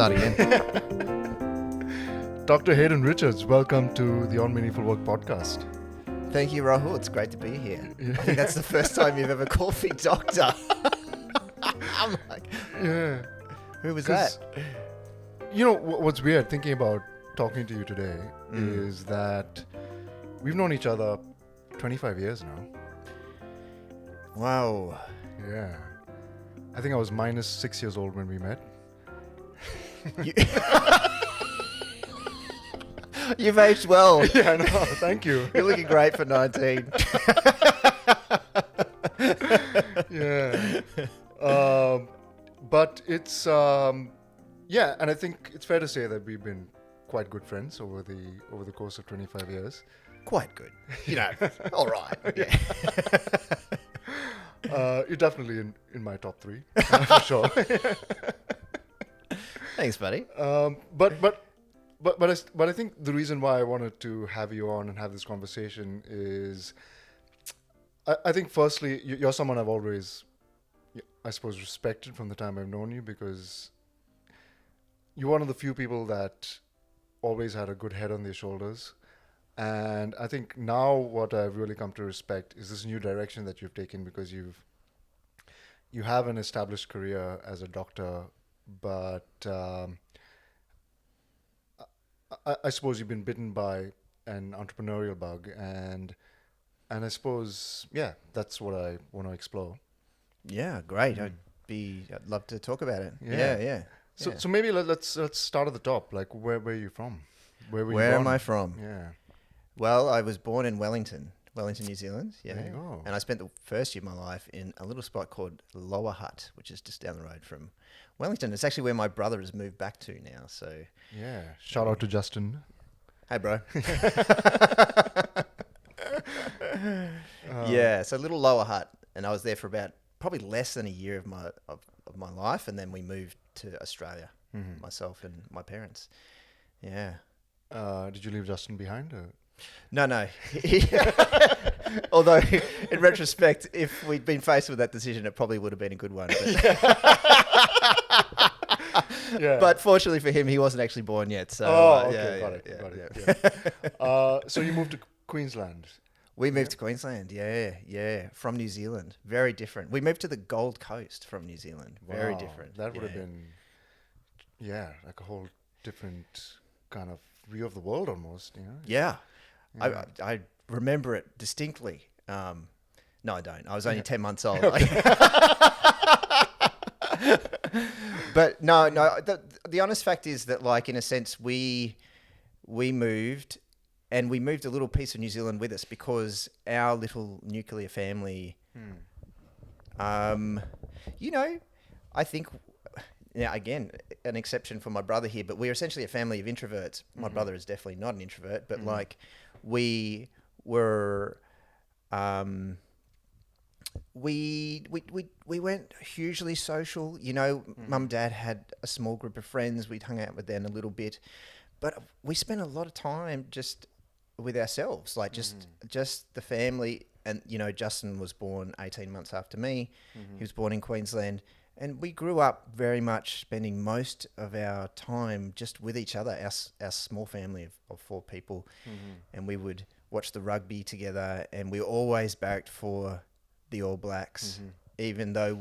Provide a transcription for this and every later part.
start again. Dr. Hayden Richards, welcome to the On Meaningful Work podcast. Thank you, Rahul. It's great to be here. I think that's the first time you've ever called me doctor. I'm like, Yeah. who was that? You know, what's weird thinking about talking to you today is that we've known each other 25 years now. Wow. Yeah. I think I was minus 6 years old when we met. You've aged well. Yeah, I know. Thank you. You're looking great for 19. Yeah. But it's, yeah, and I think it's fair to say that we've been quite good friends over the course of 25 years. Quite good. You know, all right. Yeah. You're definitely in my top three, for sure. Thanks, buddy. But I think the reason why I wanted to have you on and have this conversation is, I think firstly, you're someone I've always, I suppose, respected from the time I've known you, because you're one of the few people that always had a good head on their shoulders. And I think now what I've really come to respect is this new direction that you've taken, because you have an established career as a doctor, but I suppose you've been bitten by an entrepreneurial bug, and I suppose, yeah, that's what I want to explore. Yeah, great. I'd love to talk about it. Yeah. So maybe let's start at the top. Like, where are you from? Where am I from? Yeah. Well, I was born in Wellington, New Zealand. Yeah. There you go. And I spent the first year of my life in a little spot called Lower Hutt, which is just down the road from Wellington. It's actually where my brother has moved back to now. So yeah. Shout out to Justin. Hey, bro. Yeah. So little Lower Hutt, and I was there for about probably less than a year of my life, and then we moved to Australia, myself and my parents. Yeah. Did you leave Justin behind? Or? No. Although, in retrospect, if we'd been faced with that decision, it probably would have been a good one. Yeah. But fortunately for him, he wasn't actually born yet. So, Got it. So you moved to Queensland. We moved to Queensland, yeah, from New Zealand. Very different. We moved to the Gold Coast from New Zealand. Very different. That would have been, like a whole different kind of view of the world almost, you know? Yeah. I remember it distinctly. No, I don't. I was only 10 months old. But no. The honest fact is that, like, in a sense, we moved, and we moved a little piece of New Zealand with us, because our little nuclear family, you know, I think, now again, an exception for my brother here, but we're essentially a family of introverts. My brother is definitely not an introvert, but like we were, we weren't hugely social. You know, mum and dad had a small group of friends. We'd hung out with them a little bit, but we spent a lot of time just with ourselves, like just the family. And, you know, Justin was born 18 months after me. He was born in Queensland. And we grew up very much spending most of our time just with each other, our small family of four people. And we would watch the rugby together, and we always barracked for the All Blacks, even though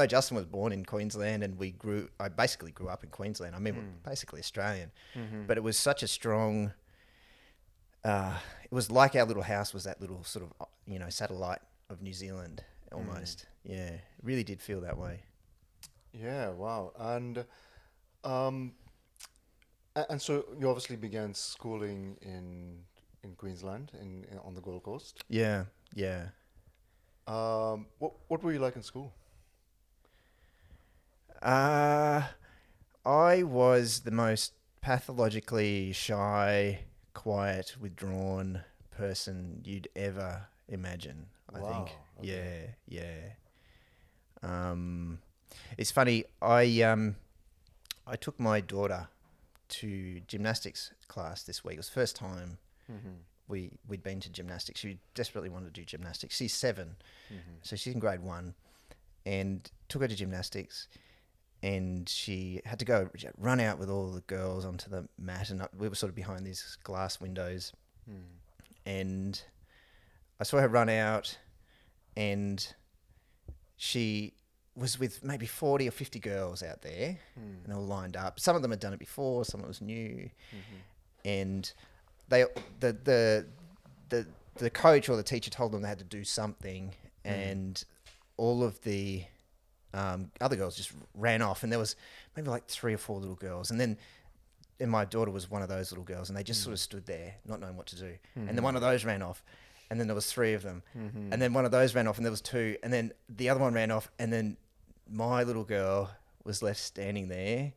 Justin was born in Queensland, and I basically grew up in Queensland. I mean, we're basically Australian, but it was such a strong, it was like our little house was that little sort of, you know, satellite of New Zealand almost. Yeah, it really did feel that way. Yeah, wow. And so you obviously began schooling in Queensland, on the Gold Coast. Yeah. What were you like in school? I was the most pathologically shy, quiet, withdrawn person you'd ever imagine. I think. Okay. Yeah. It's funny. I took my daughter to gymnastics class this week. It was the first time we'd been to gymnastics. She desperately wanted to do gymnastics. She's 7, so she's in grade 1, and took her to gymnastics. and she had to go run out with all the girls onto the mat, and we were sort of behind these glass windows, and I saw her run out, and she was with maybe 40 or 50 girls out there, and they were lined up. Some of them had done it before, some of it was new, and they the coach or the teacher told them they had to do something, and all of the other girls just ran off, and there was maybe like 3 or 4 little girls, and my daughter was one of those little girls, and they just sort of stood there not knowing what to do, and then one of those ran off, and then there was 3 of them, and then one of those ran off, and there was 2, and then the other one ran off, and then my little girl was left standing there,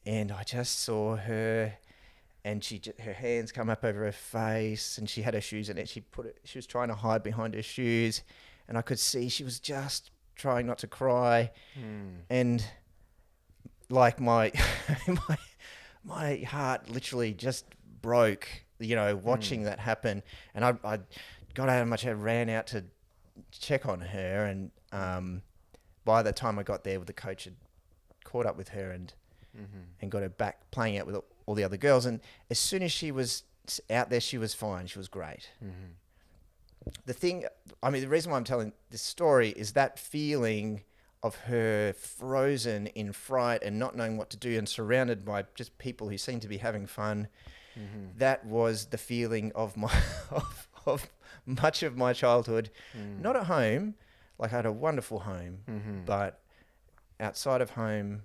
and I just saw her, and her hands come up over her face, and she had her shoes in it. She was trying to hide behind her shoes, and I could see she was just trying not to cry, and like my my heart literally just broke, watching that happen. And I got out of my chair, ran out to check on her, and by the time I got there, the coach had caught up with her and got her back playing out with all the other girls. And as soon as she was out there, she was fine. She was great. The reason why I'm telling this story is that feeling of her frozen in fright and not knowing what to do and surrounded by just people who seemed to be having fun. That was the feeling of of much of my childhood. Not at home, like I had a wonderful home, but outside of home,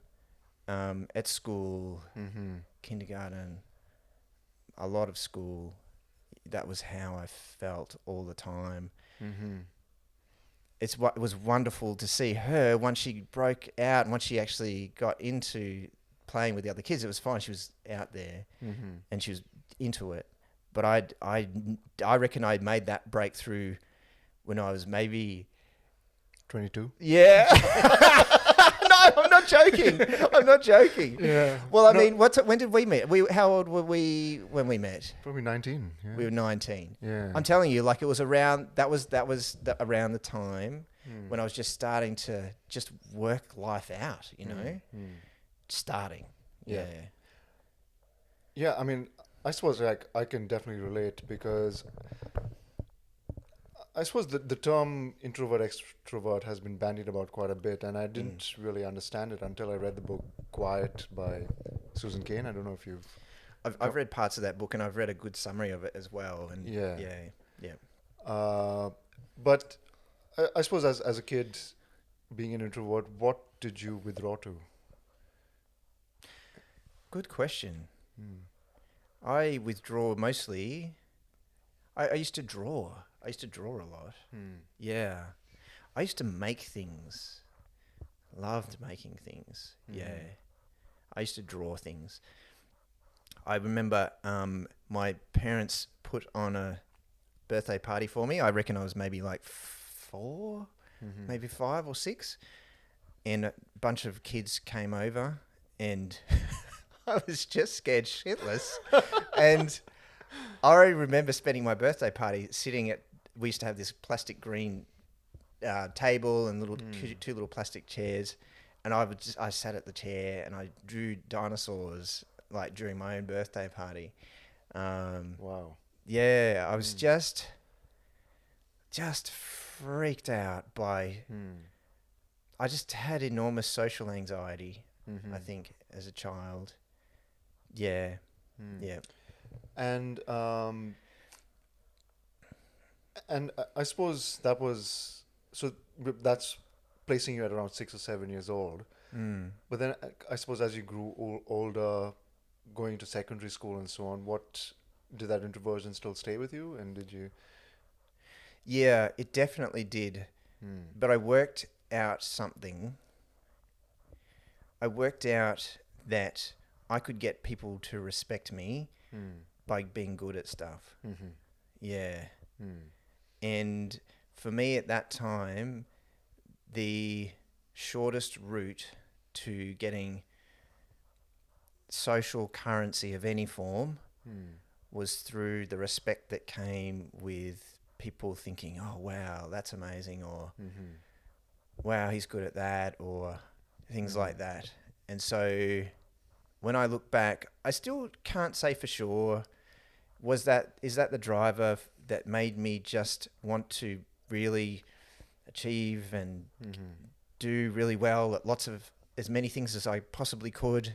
at school, kindergarten, a lot of school. That was how I felt all the time. It was wonderful to see her once she broke out, and once she actually got into playing with the other kids. It was fine. She was out there and she was into it. But I reckon I made that breakthrough when I was maybe 22. Yeah. No, I'm not joking. I'm not joking. Yeah. Well, I mean, when did we meet? How old were we when we met? Probably 19. Yeah. We were 19. Yeah. I'm telling you, like it was around. That was around the time when I was just starting to just work life out. Starting. Yeah. Yeah. I mean, I suppose like I can definitely relate because I suppose the term introvert extrovert has been bandied about quite a bit, and I didn't really understand it until I read the book Quiet by Susan Cain. I don't know if you've... I've read parts of that book, and I've read a good summary of it as well. And yeah. But I suppose as a kid, being an introvert, what did you withdraw to? Good question. I withdraw mostly... I used to draw. I used to draw a lot. Yeah. I used to make things. Loved making things. Yeah. I used to draw things. I remember my parents put on a birthday party for me. I reckon I was maybe like 4, maybe 5 or 6. And a bunch of kids came over, and I was just scared shitless. And I remember spending my birthday party sitting we used to have this plastic green table and two little plastic chairs, and I sat at the chair and I drew dinosaurs like during my own birthday party. Wow. Yeah, I was just freaked out by. I just had enormous social anxiety. I think as a child. Yeah. Yeah. And I suppose that's placing you at around 6 or 7 years old. But then I suppose as you grew older, going to secondary school and so on, did that introversion still stay with you? And did you? Yeah, it definitely did. But I worked out something. I worked out that I could get people to respect me by being good at stuff. Yeah. And for me at that time, the shortest route to getting social currency of any form was through the respect that came with people thinking, oh, wow, that's amazing, or wow, he's good at that, or things like that. And so when I look back, I still can't say for sure, is that the driver that made me just want to really achieve and do really well at as many things as I possibly could,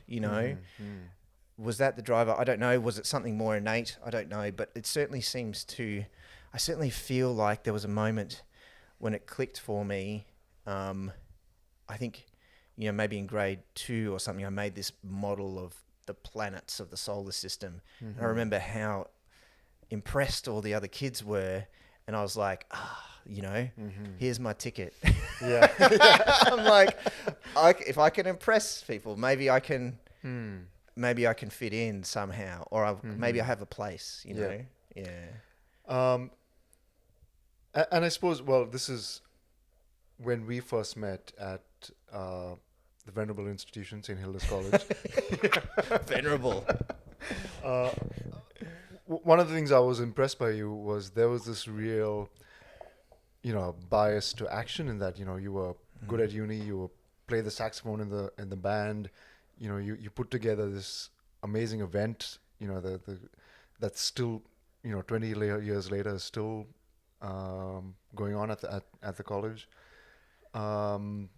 Was that the driver? I don't know. Was it something more innate? I don't know. But it certainly I certainly feel like there was a moment when it clicked for me. I think, maybe in grade 2 or something, I made this model of the planets of the solar system. And I remember how impressed all the other kids were. And I was like, here's my ticket. Yeah. I'm like, if I can impress people, maybe I can fit in somehow, or maybe I have a place, know? Yeah. And I suppose, this is when we first met at the Venerable Institution, St. Hilda's College. Venerable. One of the things I was impressed by you was there was this real, bias to action in that, you were good at uni, you play the saxophone in the band, you put together this amazing event, that's still, 20 years later is still going on at the college. And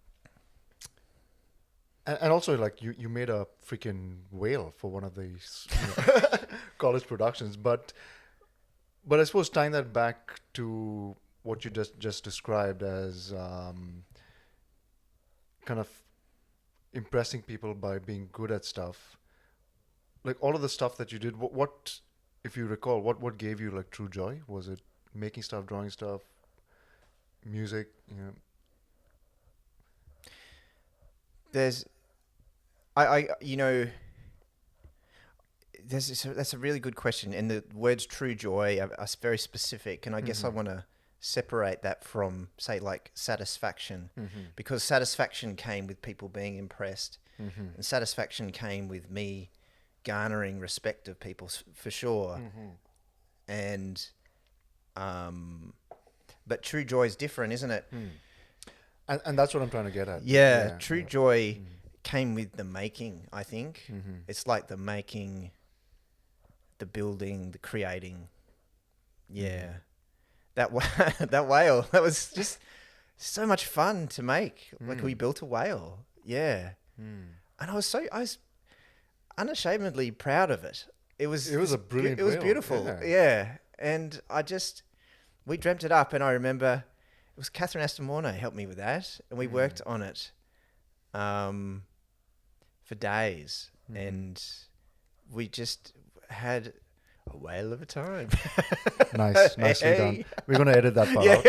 also, like, you made a freaking whale for one of these college productions, but I suppose tying that back to what you just described as kind of impressing people by being good at stuff, like all of the stuff that you did, what if you recall, what gave you like true joy? Was it making stuff, drawing stuff, music? There's that's a really good question, and the words true joy are very specific, and I guess I want to separate that from, say, like satisfaction, because satisfaction came with people being impressed, and satisfaction came with me garnering respect of people for sure, and but true joy is different, isn't it? And that's what I'm trying to get at. Yeah, true joy came with the making, I think. It's like the making, the building, the creating. Yeah. That whale, that was just so much fun to make. Like, we built a whale. Yeah. And I was unashamedly proud of it. It was a brilliant It was whale. beautiful. Yeah. And we dreamt it up, and I remember it was Catherine Aston-Morno helped me with that, and we worked on it for days, and we just had a whale of a time. Nicely done. We're going to edit that part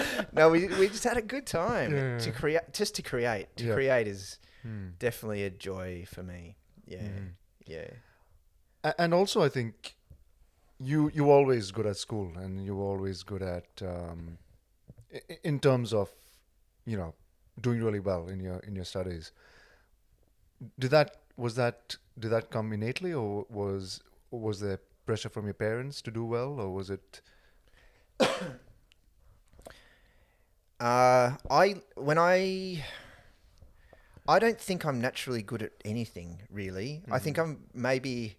out. No, we just had a good time to create. To create is definitely a joy for me. Yeah. And also, I think you were always good at school, and you were always good at in terms of doing really well in your studies. Did that come innately, or was there pressure from your parents to do well, or was it? I don't think I'm naturally good at anything, really. I think I'm maybe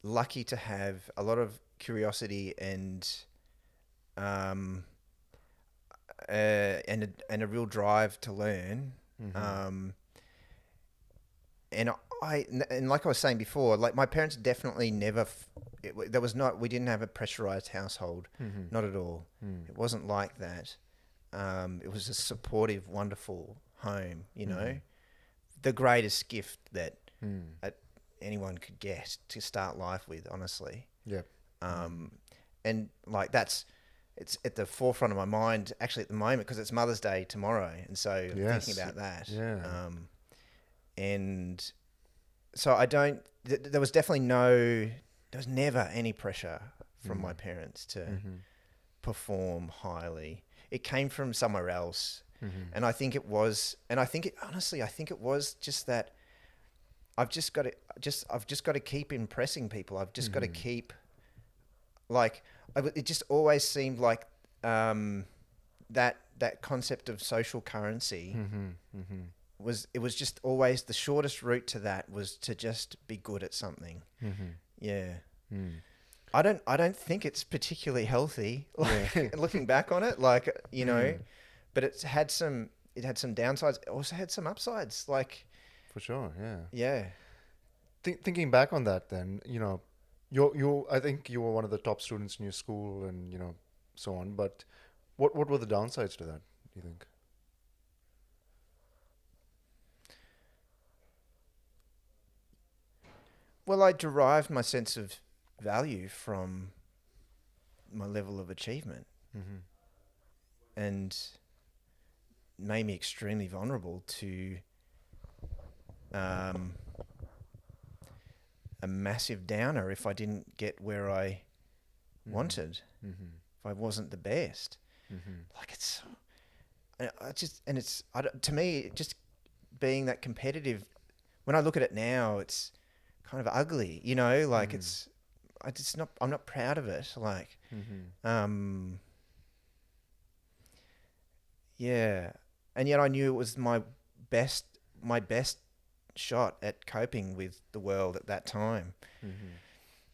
lucky to have a lot of curiosity and a real drive to learn. And like I was saying before, like my parents definitely never. We didn't have a pressurized household, not at all. It wasn't like that. It was a supportive, wonderful home. The greatest gift that anyone could get to start life with, honestly. Yeah. And like it's at the forefront of my mind actually at the moment, because it's Mother's Day tomorrow, and so thinking about that. Yeah. And so there was never any pressure from my parents to perform highly. It came from somewhere else. And I think it was just that I've just got to keep impressing people. I've just got to keep, like, it just always seemed like that that concept of social currency Mm-hmm. was just always the shortest route to that was to just be good at something. Mm-hmm. Yeah. Mm. I don't think it's particularly healthy. Like Yeah. looking back on it, like, you know, Mm. but it had some downsides. It also had some upsides. Like, For sure, yeah. yeah. Thinking back on that, then I think you were one of the top students in your school, and so on. But what were the downsides to that? Do you think? Well, I derived my sense of value from my level of achievement Mm-hmm. and made me extremely vulnerable to um, a massive downer if I didn't get where I wanted, Mm-hmm. if I wasn't the best. Mm-hmm. Like it's, I just, and it's, to me, just being that competitive, when I look at it now, it's kind of ugly, you know, like it's, I'm not proud of it. Like, Mm-hmm. yeah. And yet I knew it was my best shot at coping with the world at that time. Mm-hmm.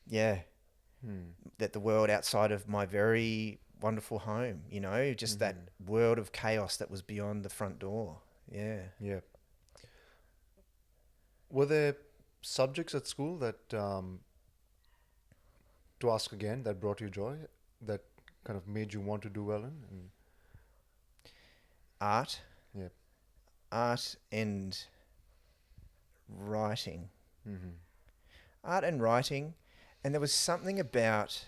Yeah. Mm. That the world outside of my very wonderful home, you know, just that world of chaos that was beyond the front door. Yeah. Yeah. Were there subjects at school that, to ask again, that brought you joy, that kind of made you want to do well in? And Art yeah. and writing. Mm-hmm. Art and writing. And there was something about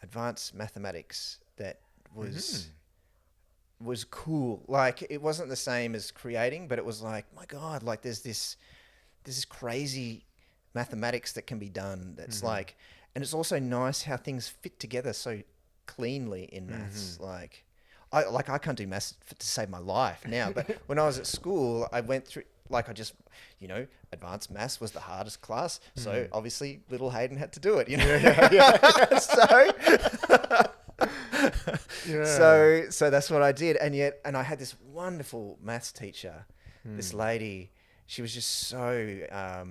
advanced mathematics that was cool. Like, it wasn't the same as creating, but it was like, my God, like there's this crazy mathematics that can be done. That's like, and it's also nice how things fit together so cleanly in maths. Like, I can't do maths to save my life now, but when I was at school, I went through, like, I just, you know, advanced maths was the hardest class. So obviously little Hayden had to do it, you know? So that's what I did. And I had this wonderful maths teacher, this lady. She was just so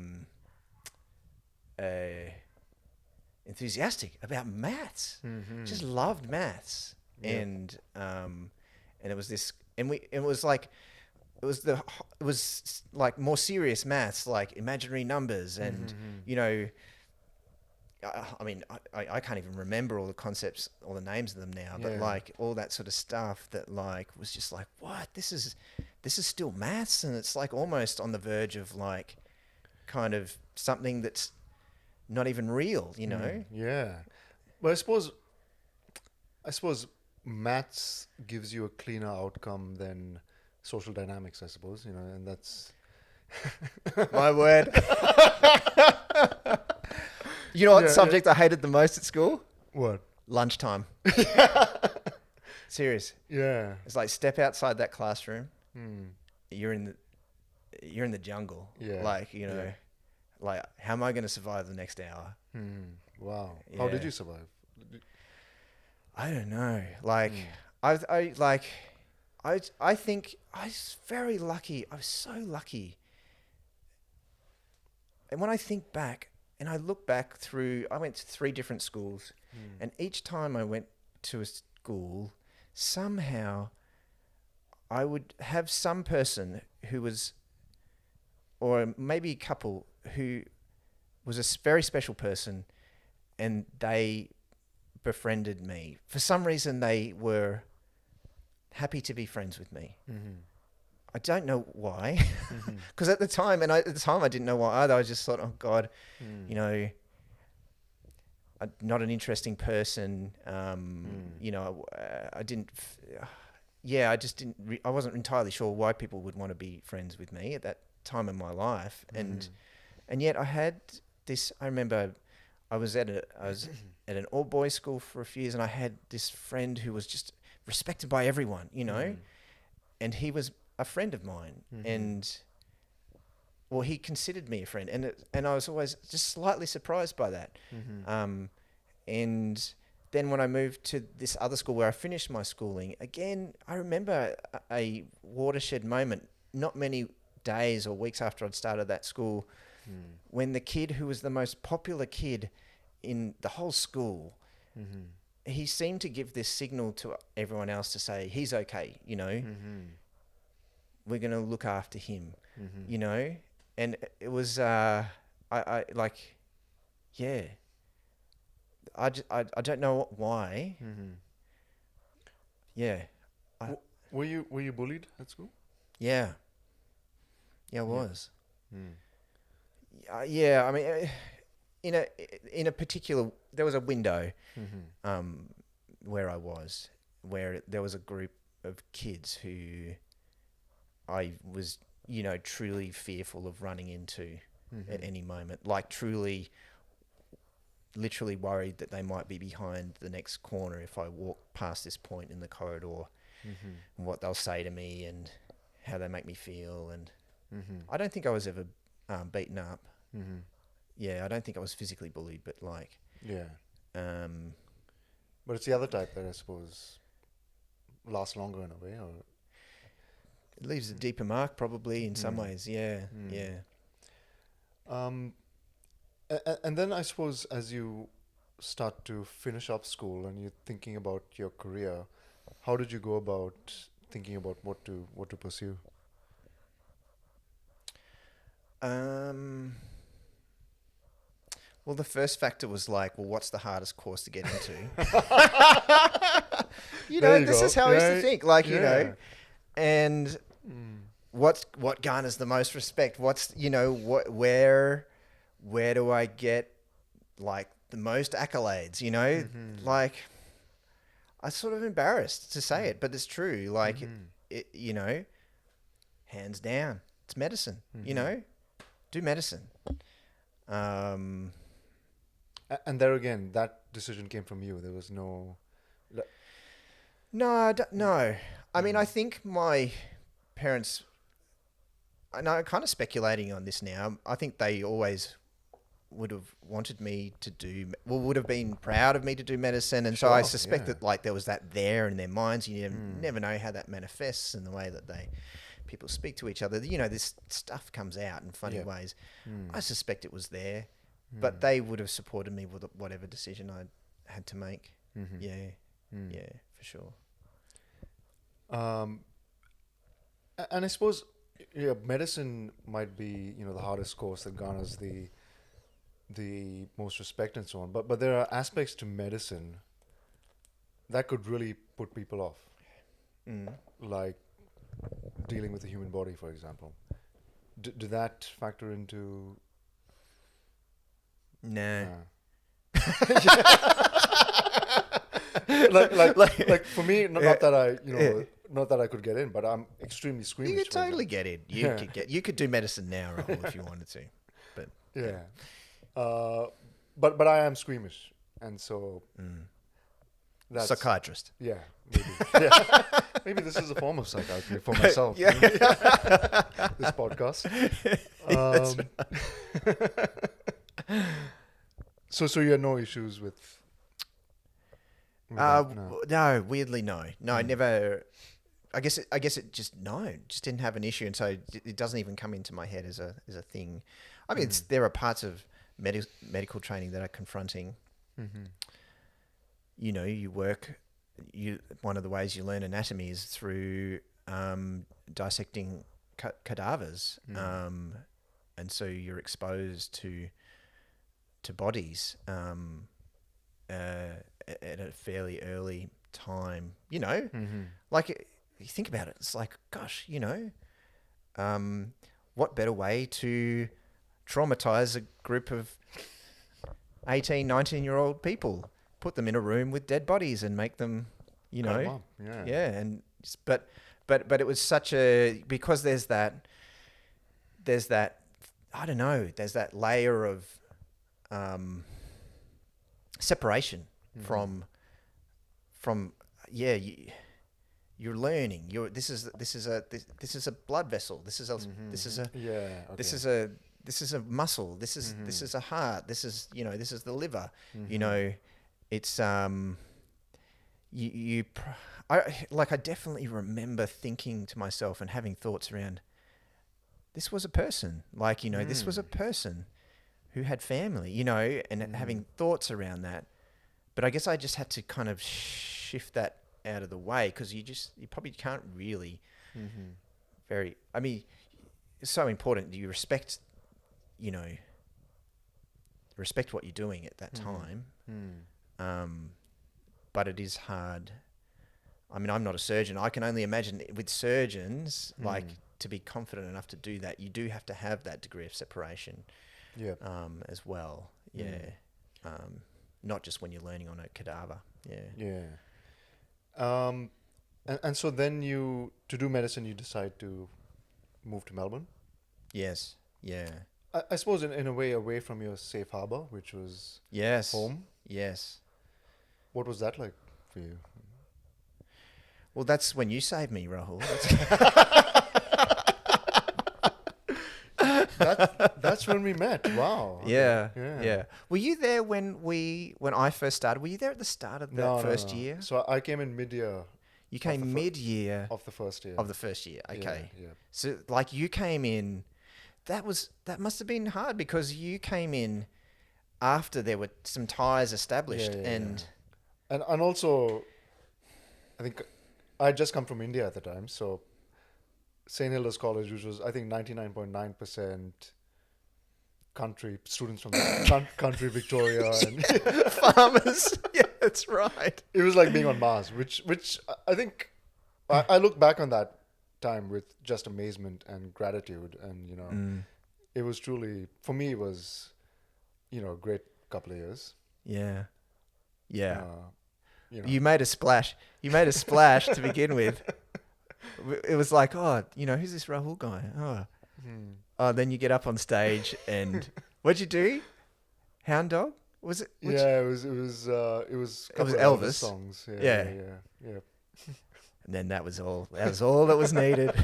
enthusiastic about maths. Just loved maths. And it was this, and it was like more serious maths, like imaginary numbers, and you know, I mean, I can't even remember all the concepts, all the names of them now, but like all that sort of stuff that like was just like, what? This is still maths, and it's like almost on the verge of like kind of something that's not even real, you know? Yeah. But I suppose maths gives you a cleaner outcome than social dynamics, I suppose, you know, and that's My word. You know what subject I hated the most at school? What? Lunchtime. Serious. Yeah. It's like, step outside that classroom. You're in the jungle. Yeah. Like, you know, like, how am I going to survive the next hour? Wow. How did Yeah. you survive? I don't know. Like, I think I was very lucky. I was so lucky. And when I think back and I look back through, I went to 3 different schools, and each time I went to a school, somehow I would have some person who was, or maybe a couple who was a very special person, and they befriended me. For some reason, they were happy to be friends with me. I don't know why, because at the time I didn't know why either. I just thought, oh God, you know, I'm not an interesting person. You know, I wasn't entirely sure why people would want to be friends with me at that time in my life. And yet I had this, I remember I was at an all boys school for a few years, and I had this friend who was just respected by everyone, you know, and he was a friend of mine, and well, he considered me a friend, and I was always just slightly surprised by that. And then when I moved to this other school where I finished my schooling, again, I remember a watershed moment, not many days or weeks after I'd started that school, when the kid who was the most popular kid in the whole school, he seemed to give this signal to everyone else to say, he's okay, you know, we're going to look after him, you know, and it was, I like, yeah, I don't know why. Yeah. Were you bullied at school? Yeah. Yeah, I was. Yeah, I mean, in a particular, there was a window where I was, where there was a group of kids who I was, you know, truly fearful of running into at any moment. Like literally worried that they might be behind the next corner if I walk past this point in the corridor, and what they'll say to me and how they make me feel. And I don't think I was ever beaten up. Yeah, I don't think I was physically bullied, but like... Yeah. But it's the other type that I suppose lasts longer in a way, or... It leaves a deeper mark probably in some ways, yeah, yeah. And then I suppose as you start to finish up school and you're thinking about your career, how did you go about thinking about what to pursue? Well, the first factor was like, well, what's the hardest course to get into? You know, this is how I used to think, like, you know, and what garners the most respect? What's, you know, where do I get like the most accolades, you know? Like, I'm sort of embarrassed to say it, but it's true. Like, it, you know, hands down, it's medicine, you know, do medicine. And there again, that decision came from you. There was no... No. I mean, I think my parents, and I'm kind of speculating on this now, I think they always would have wanted me to would have been proud of me to do medicine. And so I suspect that like there was that there in their minds. You never know how that manifests in the way that people speak to each other. You know, this stuff comes out in funny ways. I suspect it was there, but they would have supported me with whatever decision I had to make. Yeah, for sure. And I suppose medicine might be, you know, the hardest course that garners the most respect and so on. But there are aspects to medicine that could really put people off, like dealing with the human body, for example. Did that factor into? No. Like for me, not that I, you know, not that I could get in, but I'm extremely squeamish. You could totally get in. You could do medicine now, Rahul, if you wanted to. But yeah. But I am squeamish, and so that's psychiatrist. Yeah, maybe. Yeah. Maybe this is a form of psychiatry for myself. Yeah. This podcast. So you had no issues with that? No, weirdly no. I never. I guess it just didn't have an issue, and so it doesn't even come into my head as a thing. I mean, there are parts of medical training that are confronting. You know, one of the ways you learn anatomy is through dissecting cadavers, and so you're exposed to bodies at a fairly early time. You know, like you think about it, it's like, gosh, you know, what better way to traumatize a group of 18, 19-year-old people, put them in a room with dead bodies and make them, you know, and but it was such a, because there's that I don't know, there's that layer of separation from you're learning. This is a blood vessel. This is a muscle. This is a heart. This is, you know, this is the liver. You know, it's I definitely remember thinking to myself and having thoughts around, this was a person, like, you know, this was a person who had family, you know, and having thoughts around that. But I guess I just had to kind of shift that out of the way, because you probably can't really I mean, it's so important. You respect, you know, respect what you're doing at that time. But it is hard. I mean, I'm not a surgeon. I can only imagine with surgeons, like, to be confident enough to do that, you do have to have that degree of separation. Yeah. As well. Yeah. Not just when you're learning on a cadaver. Yeah. Yeah. And so then to do medicine, you decide to move to Melbourne? Yes. Yeah. I suppose in a way away from your safe harbor, which was Yes. home. Yes. What was that like for you? Well, that's when you saved me, Rahul. That's when we met. Wow. Okay. Yeah. Were you there when I first started? Were you there at the start of that first year? So I came in mid-year. You came mid-year of the first year. of the first year. Okay. Yeah. So like you came in, that must have been hard, because you came in after there were some ties established. And also, I think I had just come from India at the time, so St. Hilda's College, which was, I think, 99.9% country students from country Victoria, and farmers. Yeah, that's right. it was like being on Mars, which I think I look back on that time with just amazement and gratitude, and you know, it was truly, for me, it was, you know, a great couple of years. Yeah. You know. You made a splash. You made a splash to begin with. It was like, oh, you know, who's this Rahul guy? Oh, then you get up on stage and what'd you do? Hound Dog? Was it? It was a couple of Elvis songs. Yeah. And then that was all that was needed.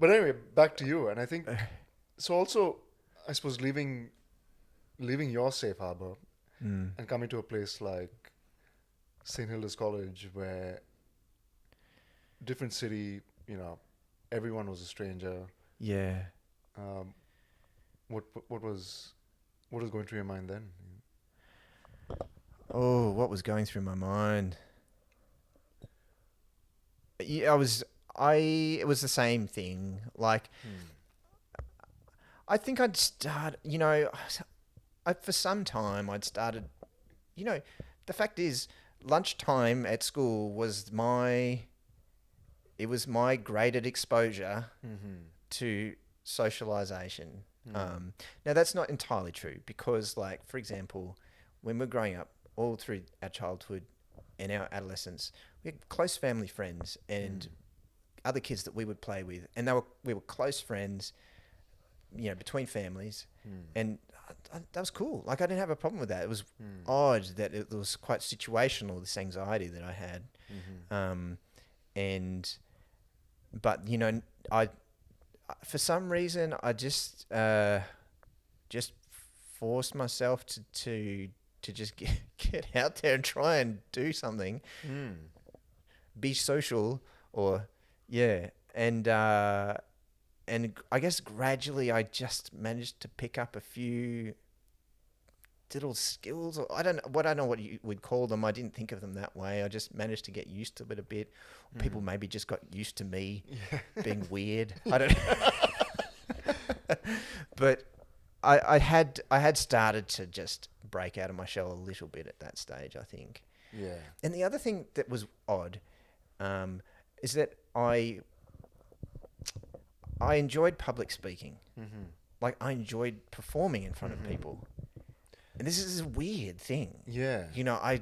But anyway, back to you. And I think, so also, I suppose leaving your safe harbor and coming to a place like St. Hilda's College, where different city, you know, everyone was a stranger. Yeah. What was going through your mind then? Oh, what was going through my mind? Yeah, it was the same thing. Like, I think I'd start, you know, for some time I'd started, you know, the fact is, lunchtime at school was my graded exposure to socialization. Now that's not entirely true, because, like, for example, when we're growing up, all through our childhood and our adolescence, we had close family friends and other kids that we would play with, and we were close friends, you know, between families, and that was cool. Like, I didn't have a problem with that. It was odd that it was quite situational, this anxiety that I had. But, you know, for some reason, I just forced myself to just get out there and try and do something, be social, and I guess gradually I just managed to pick up a few little skills, or I don't know what you would call them. I didn't think of them that way. I just managed to get used to it a bit. People maybe just got used to me being weird. I don't know. But I had started to just break out of my shell a little bit at that stage, I think. Yeah. And the other thing that was odd is that I enjoyed public speaking. Like, I enjoyed performing in front of people. And this is a weird thing. Yeah. You know, I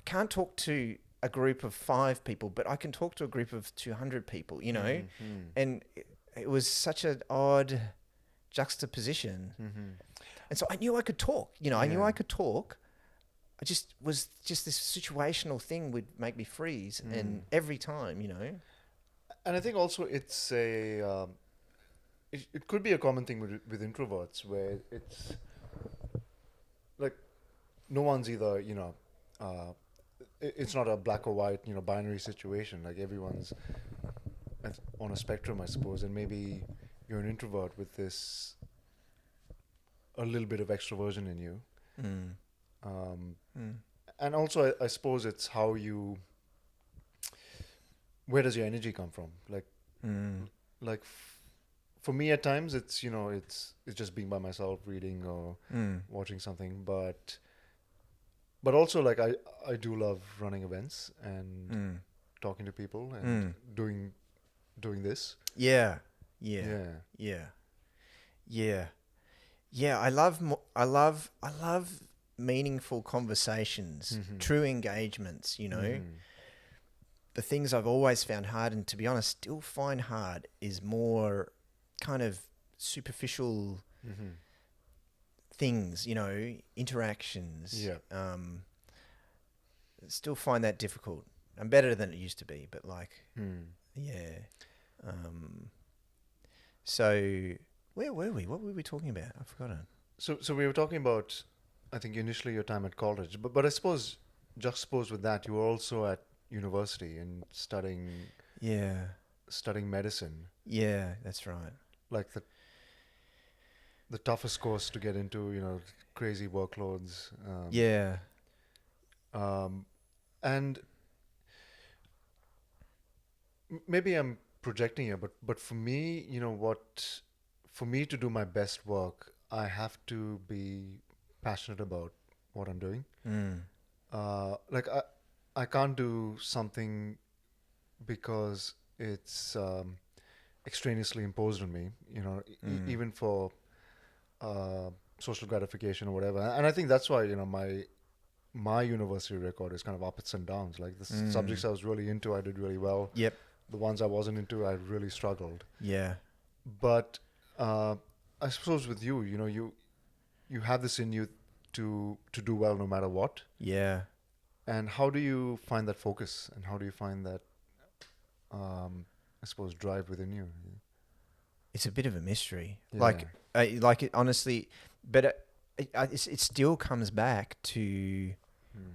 can't talk to a group of 5 people, but I can talk to a group of 200 people, you know? And it was such an odd juxtaposition. And so I knew I could talk, you know, I knew I could talk. I just this situational thing would make me freeze, and every time, you know. And I think also it's it could be a common thing with introverts where it's like no one's either, it's not a black or white, binary situation. Like everyone's on a spectrum, I suppose, and maybe you're an introvert with this a little bit of extroversion in you. Mm. Um, Mm. and also, I suppose it's where does your energy come from? Mm. Like for me at times it's just being by myself reading or Mm. watching something, but also like I do love running events and Mm. talking to people and Mm. doing this. Yeah. Yeah. Yeah. Yeah. Yeah. Yeah. I love meaningful conversations, Mhm. true engagements, Mhm. The things I've always found hard, and to be honest, still find hard, is more kind of superficial Mhm. things, interactions. Yeah. Still find that difficult. I'm better than it used to be, but Mm. yeah. So where were we? What were we talking about? I've forgotten. So we were talking about, I think initially your time at college, but I suppose juxtaposed with that, you were also at university and Yeah. studying medicine, Yeah, that's right. like the toughest course to get into, crazy workloads. Yeah. Um, and maybe I'm projecting here, but for me, for me to do my best work, I have to be passionate about what I'm doing. Mm. Like I can't do something because it's extraneously imposed on me, even for social gratification or whatever. And I think that's why, my university record is kind of ups and downs. Like the subjects I was really into, I did really well. Yep. The ones I wasn't into, I really struggled. Yeah. But I suppose with you, you have this in you to do well no matter what. Yeah. And how do you find that focus, and how do you find that, I suppose, drive within you? It's a bit of a mystery. Yeah. Like it honestly, but it still comes back to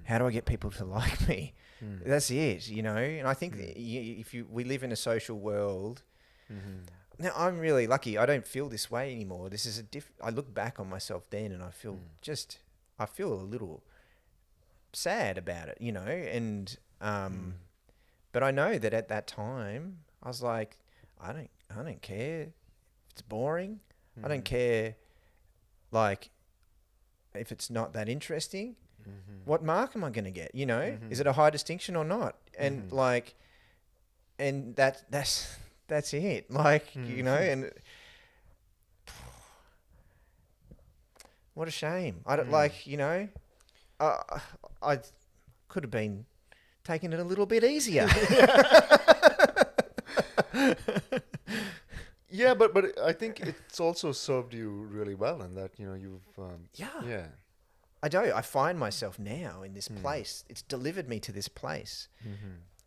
how do I get people to like me? That's it, And I think we live in a social world. Mm-hmm. Now I'm really lucky. I don't feel this way anymore. This is I look back on myself then, and I feel I feel a little sad about it, And but I know that at that time I was like, I don't care if it's boring. I don't care, like, if it's not that interesting. What mark am I going to get? Is it a high distinction or not? And and that's it. And what a shame. I don't I could have been taking it a little bit easier. Yeah, but I think it's also served you really well in that you've yeah. I do. I find myself now in this place. It's delivered me to this place,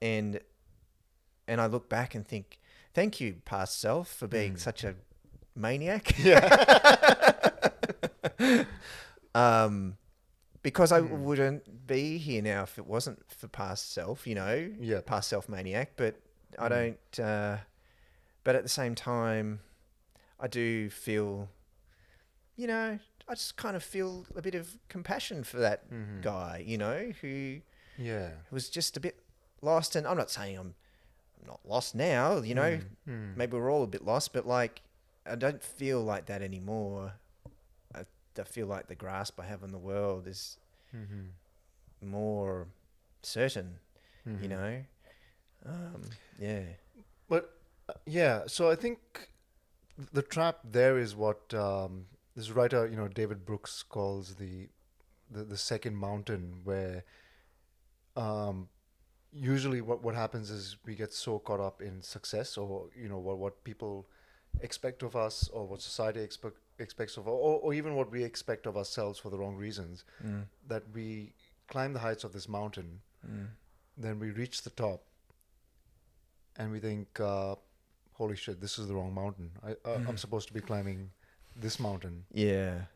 and I look back and think, thank you, past self, for being such a maniac. Yeah. Because I wouldn't be here now if it wasn't for past self. Yeah. Past self maniac. But I don't. But at the same time, I do feel, I just kind of feel a bit of compassion for that guy, who was just a bit lost. And I'm not saying I'm not lost now, maybe we're all a bit lost, but I don't feel like that anymore. I feel like the grasp I have on the world is more certain, yeah. But yeah, so I think the trap there is what this writer, David Brooks, calls the second mountain, where usually what happens is we get so caught up in success, or what people expect of us, or what society expects of us, or even what we expect of ourselves for the wrong reasons, that we climb the heights of this mountain, then we reach the top, and we think, holy shit, this is the wrong mountain. I'm supposed to be climbing this mountain. Yeah.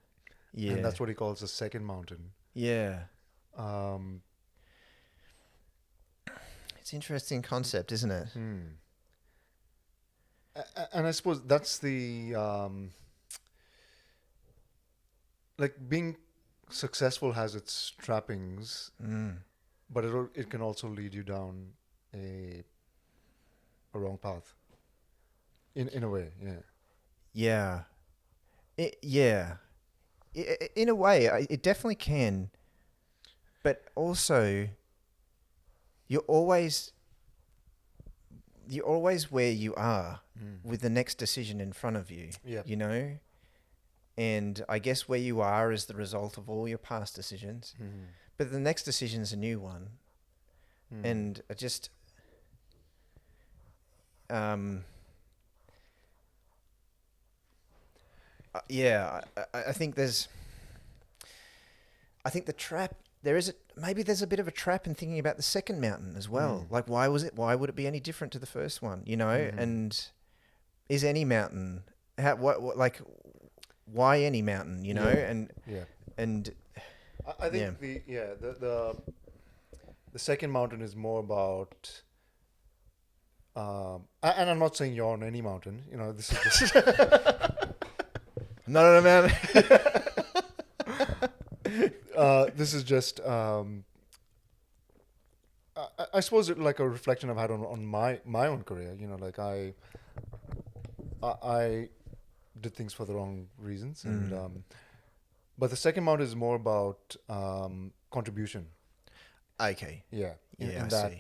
Yeah. And that's what he calls the second mountain. Yeah. Um, It's an interesting concept, isn't it? and I suppose that's the like being successful has its trappings, but it can also lead you down a wrong path. In a way, yeah. Yeah. In a way, it definitely can. But also, you're always where you are with the next decision in front of you. Yeah. You know? And I guess where you are is the result of all your past decisions. But the next decision is a new one. And I just... I think there's... I think the trap... maybe there's a bit of a trap in thinking about the second mountain as well. Like, why would it be any different to the first one? You know? And is any mountain... why any mountain, you know? And I think the second mountain is more about and I'm not saying you're on any mountain, you know, this is just I'm not on a mountain. this is just I suppose it like a reflection I've had on my own career, you know, like I did things for the wrong reasons, and but the second mountain is more about contribution. Okay. Yeah. Yeah, I that see.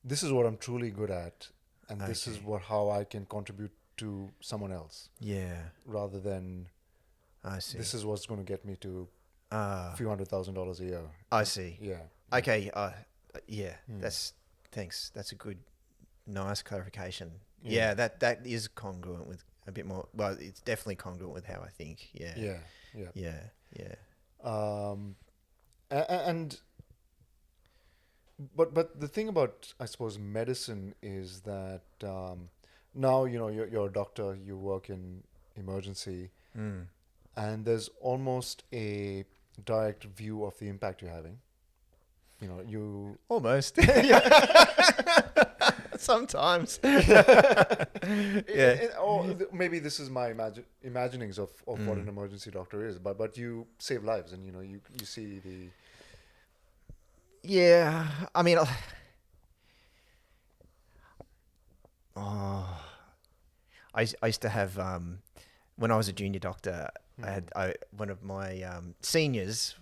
this is what I'm truly good at, and this is how I can contribute to someone else. Yeah. Rather than I see. this is what's going to get me to a few $100,000 a year. I see. Yeah. Okay. Yeah. Thanks. That's a good, nice clarification. Yeah. That is congruent with a bit more. Well, it's definitely congruent with how I think. Yeah. Yeah. And but the thing about, I suppose, medicine is that now, you know, you're a doctor, you work in emergency, and there's almost a direct view of the impact you're having. You know, you almost. Sometimes. Or maybe this is my imaginings of what an emergency doctor is, but you save lives, and you know, you see the. Yeah, I mean, I used to have when I was a junior doctor, one of my seniors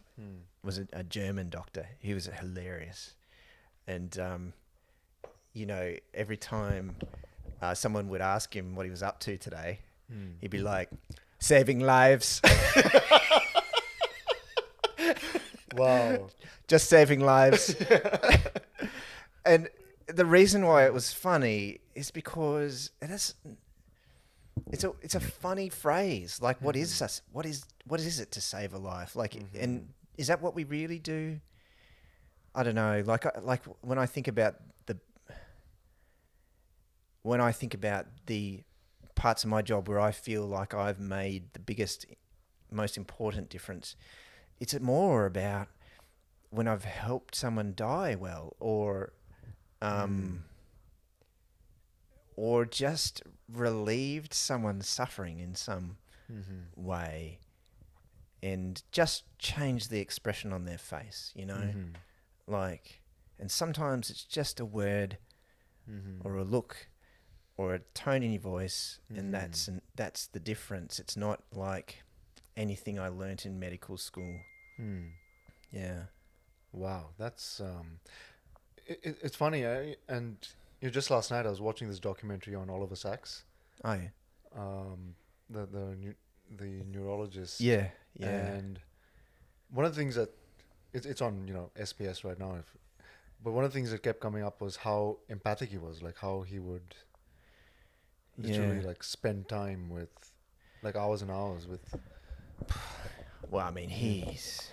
was a German doctor. He was hilarious, and you know, every time someone would ask him what he was up to today, he'd be like, "Saving lives." Wow. Just saving lives. And the reason why it was funny is because it's a funny phrase. Like, what is it to save a life? Like, and is that what we really do? I don't know. Like when I think about the parts of my job where I feel like I've made the biggest, most important difference, it's more about when I've helped someone die well, or just relieved someone's suffering in some way, and just changed the expression on their face, you know, like, and sometimes it's just a word or a look or a tone in your voice, and that's the difference. It's not like anything I learnt in medical school. Yeah. Wow, that's it's funny. And just last night I was watching this documentary on Oliver Sacks. Oh yeah. The neurologist. Yeah. And one of the things that it's on, you know, SBS right now. But one of the things that kept coming up was how empathic he was, like how he would literally like spend time with, like hours and hours with. Well, I mean, he's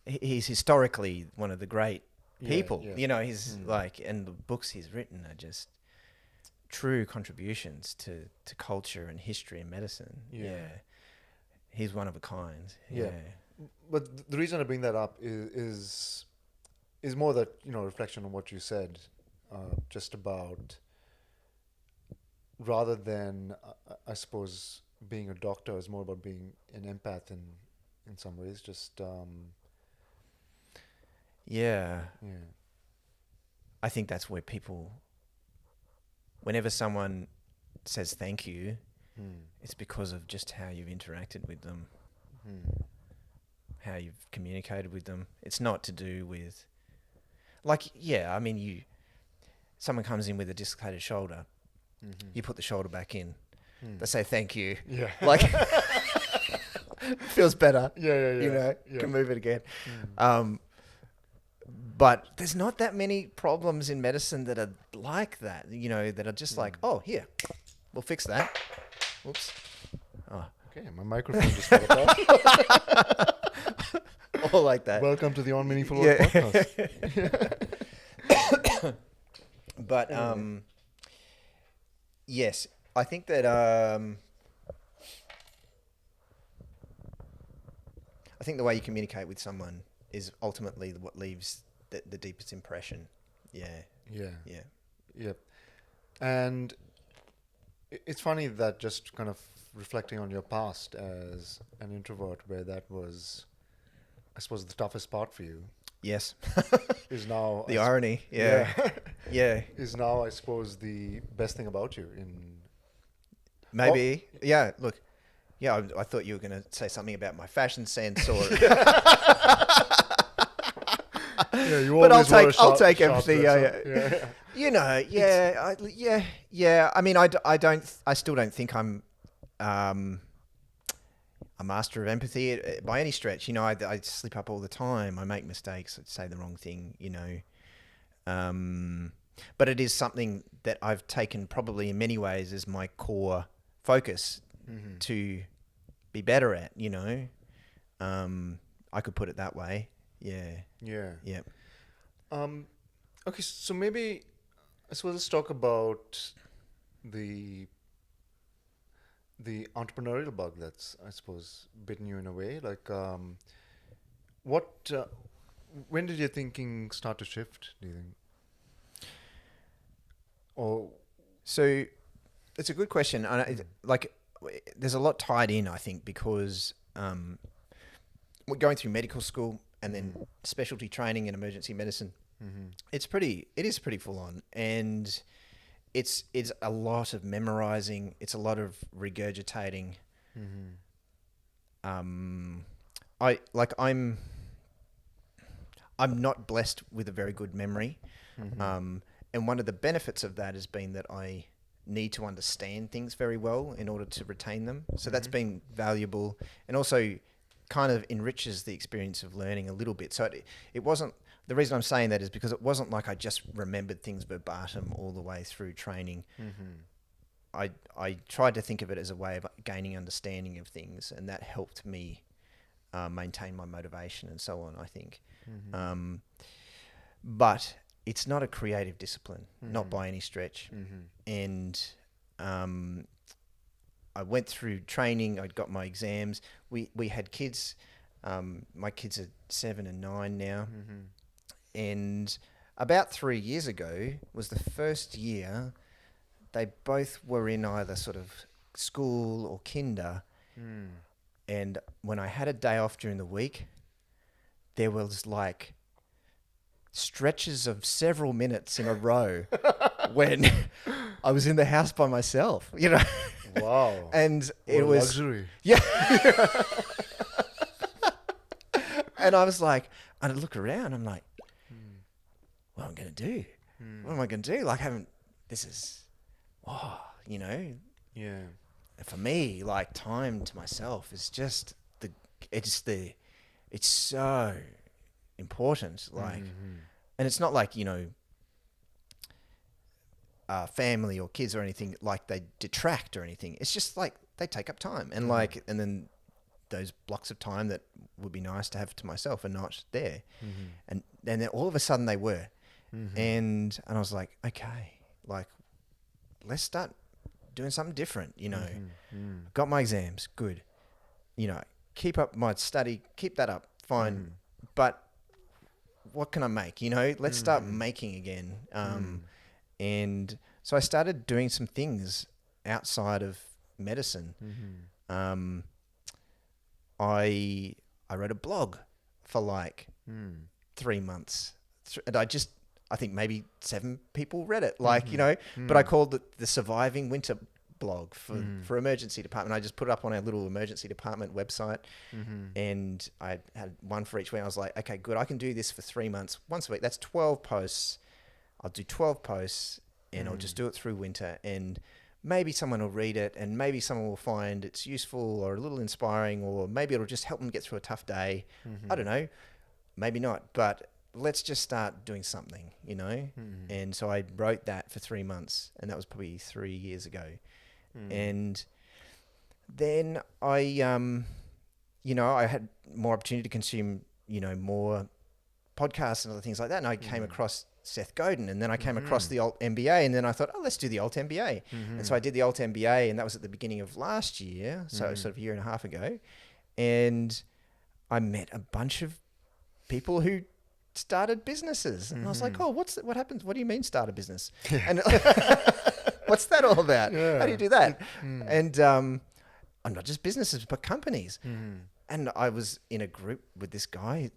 historically one of the great people. yeah. You know, he's like, and the books he's written are just true contributions to culture and history and medicine. Yeah. He's one of a kind. Yeah. But the reason I bring that up is more that, reflection on what you said, just about, rather than, I suppose, being a doctor is more about being an empath in some ways. Just, yeah. I think that's where people, whenever someone says thank you, it's because of just how you've interacted with them, how you've communicated with them. It's not to do with, like, I mean, someone comes in with a dislocated shoulder, you put the shoulder back in, they say thank you. Yeah. Like, feels better. Yeah. You know, can move it again. But there's not that many problems in medicine that are like that, that are just like, oh, here, we'll fix that. Whoops. Oh. Okay, my microphone just fell apart. All like that. Welcome to the On Meaningful Work podcast. But yes, I think that I think the way you communicate with someone is ultimately what leaves the deepest impression. Yeah. And it's funny that, just kind of reflecting on your past as an introvert, where that was, I suppose, the toughest part for you. Yes. Is now the irony. Yeah. Is now, I suppose, the best thing about you. Maybe. Yeah. Look. Yeah. I thought you were going to say something about my fashion sense, or. But I'll take everything. Yeah. I mean, I still don't think I'm a master of empathy by any stretch. I slip up all the time. I make mistakes. I say the wrong thing. But it is something that I've taken probably in many ways as my core focus to be better at. I could put it that way. Yeah. Okay, so maybe, I suppose, let's talk about the entrepreneurial bug that's, I suppose, bitten you in a way. Like, when did your thinking start to shift, do you think? So it's a good question. There's a lot tied in, I think, because we're going through medical school and then specialty training in emergency medicine. It is pretty full on, and it's a lot of memorizing. It's a lot of regurgitating. I'm not blessed with a very good memory. And one of the benefits of that has been that I need to understand things very well in order to retain them. So that's been valuable, and also kind of enriches the experience of learning a little bit. So it wasn't, the reason I'm saying that is because it wasn't like I just remembered things verbatim all the way through training. I tried to think of it as a way of gaining understanding of things, and that helped me maintain my motivation and so on, I think. But it's not a creative discipline, not by any stretch. And I went through training. I'd got my exams. We had kids. My kids are 7 and 9 now. And about 3 years ago was the first year they both were in either sort of school or kinder. And when I had a day off during the week, there was like stretches of several minutes in a row when I was in the house by myself, Wow. And what it was luxury. Yeah. And I was like, and I look around, I'm like, what am I going to do? What am I going to do? Like, Yeah. For me, like, time to myself is just it's so important. Like, and it's not like, family or kids or anything, like they detract or anything. It's just like they take up time, and and then those blocks of time that would be nice to have to myself are not there. And then all of a sudden they were. And I was like, okay, like, let's start doing something different, you know. Got my exams, good. You know, keep up my study, keep that up, fine. But what can I make? You know, let's start making again. And so I started doing some things outside of medicine. I wrote a blog for like 3 months, and I think maybe 7 people read it. Like, you know, but I called it the Surviving Winter blog for emergency department. I just put it up on our little emergency department website, and I had one for each week. I was like, okay, good. I can do this for 3 months, once a week. That's 12 posts. I'll do 12 posts, and I'll just do it through winter, and maybe someone will read it, and maybe someone will find it's useful or a little inspiring, or maybe it'll just help them get through a tough day. I don't know, maybe not, but let's just start doing something, you know? And so I wrote that for 3 months, and that was probably 3 years ago. And then I, you know, I had more opportunity to consume, you know, more podcasts and other things like that. And I came across Seth Godin, and then I came across the Alt MBA, and then I thought, oh, let's do the Alt MBA. And so I did the Alt MBA, and that was at the beginning of last year, so sort of a year and a half ago. And I met a bunch of people who started businesses, and I was like, oh, what happens? What do you mean start a business? And what's that all about? How do you do that? And I'm not just businesses, but companies. And I was in a group with this guy,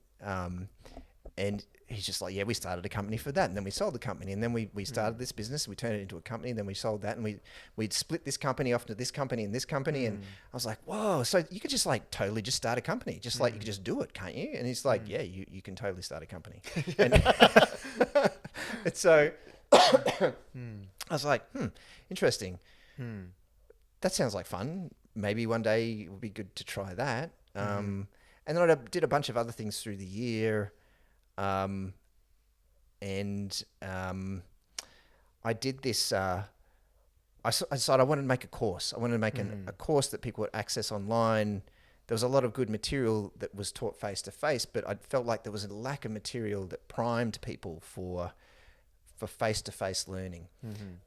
and he's just like, yeah, we started a company for that, and then we sold the company, and then we started this business, we turned it into a company, and then we sold that, and we'd split this company off to this company and this company. And I was like, whoa, so you could just like totally just start a company, just like you could just do it, can't you? And he's like, yeah, you can totally start a company. And so I was like, interesting. That sounds like fun. Maybe one day it would be good to try that. And then I did a bunch of other things through the year. I did this, I decided I wanted to make a course. I wanted to make a course that people would access online. There was a lot of good material that was taught face to face, but I felt like there was a lack of material that primed people for face to face learning.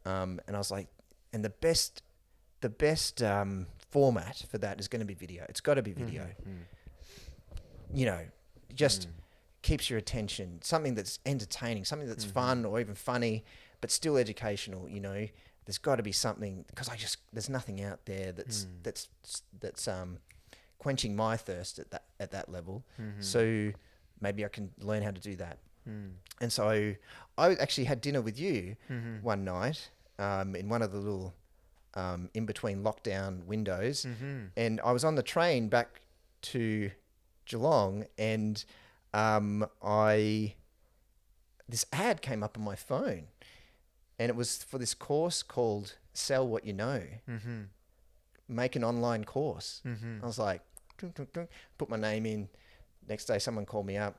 And I was like, and the best format for that is going to be video. It's got to be video. You know, just keeps your attention, something that's entertaining, something that's fun or even funny, but still educational. You know, there's got to be something, because there's nothing out there that's quenching my thirst at that level. So maybe I can learn how to do that. And so I actually had dinner with you one night in one of the little in between lockdown windows, and I was on the train back to Geelong, and this ad came up on my phone, and it was for this course called Sell What You Know. Make an online course. I was like, dun, dun, dun, put my name in. Next day, someone called me up.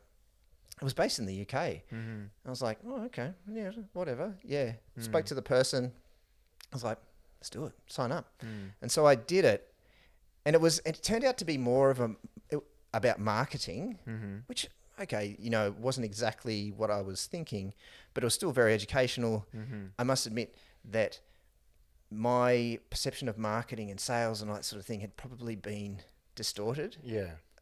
It was based in the UK. I was like, oh, okay, yeah, whatever. Yeah. Spoke to the person. I was like, let's do it. Sign up. And so I did it, and it turned out to be more of about marketing, which, okay, you know, wasn't exactly what I was thinking, but it was still very educational. I must admit that my perception of marketing and sales and all that sort of thing had probably been distorted.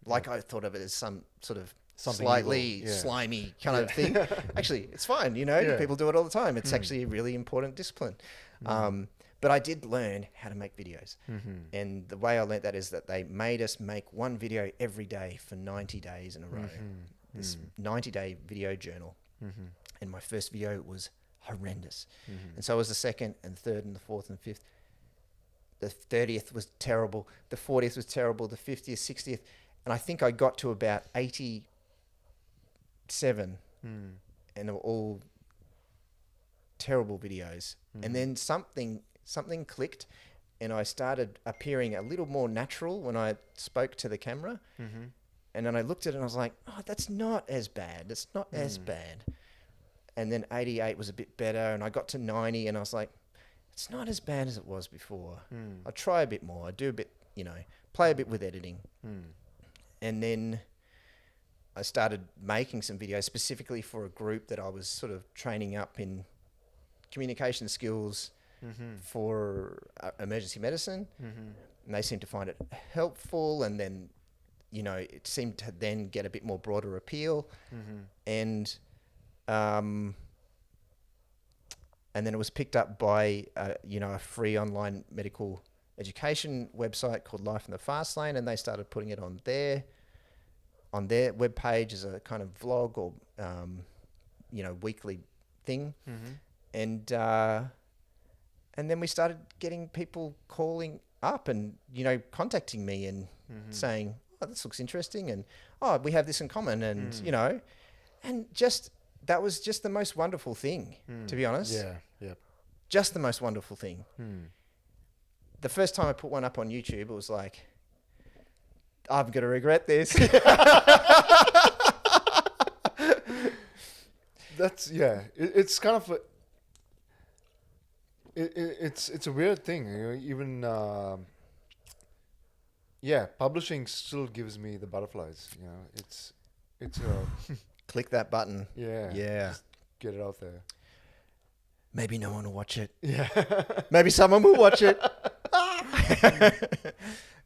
Like I thought of it as some sort of something slightly slimy kind of thing. Actually, it's fine, you know, people do it all the time. It's actually a really important discipline. But I did learn how to make videos. And the way I learned that is that they made us make one video every day for 90 days in a row. This 90-day video journal. And my first video was horrendous. And so was the second and third and the fourth and fifth. The 30th was terrible. The 40th was terrible. The 50th, 60th. And I think I got to about 87. And they were all terrible videos. And then something clicked, and I started appearing a little more natural when I spoke to the camera. And then I looked at it and I was like, oh, that's not as bad. It's not as bad. And then 88 was a bit better, and I got to 90 and I was like, it's not as bad as it was before. I'll try a bit more. I do a bit, you know, play a bit with editing. Mm. And then I started making some videos specifically for a group that I was sort of training up in communication skills for emergency medicine. And they seemed to find it helpful. And then, you know, it seemed to then get a bit more broader appeal. And then it was picked up by, you know, a free online medical education website called Life in the Fast Lane, and they started putting it on their webpage as a kind of vlog or, you know, weekly thing. And then we started getting people calling up and, you know, contacting me and saying, oh, this looks interesting, and oh, we have this in common, and you know, and just that was just the most wonderful thing, to be honest. Yeah. Just the most wonderful thing. The first time I put one up on YouTube, it was like, I'm going to regret this. That's it's kind of it's a weird thing, you know, even publishing still gives me the butterflies, you know. It's Click that button. yeah just get it out there. Maybe no one will watch it. Yeah. Maybe someone will watch it.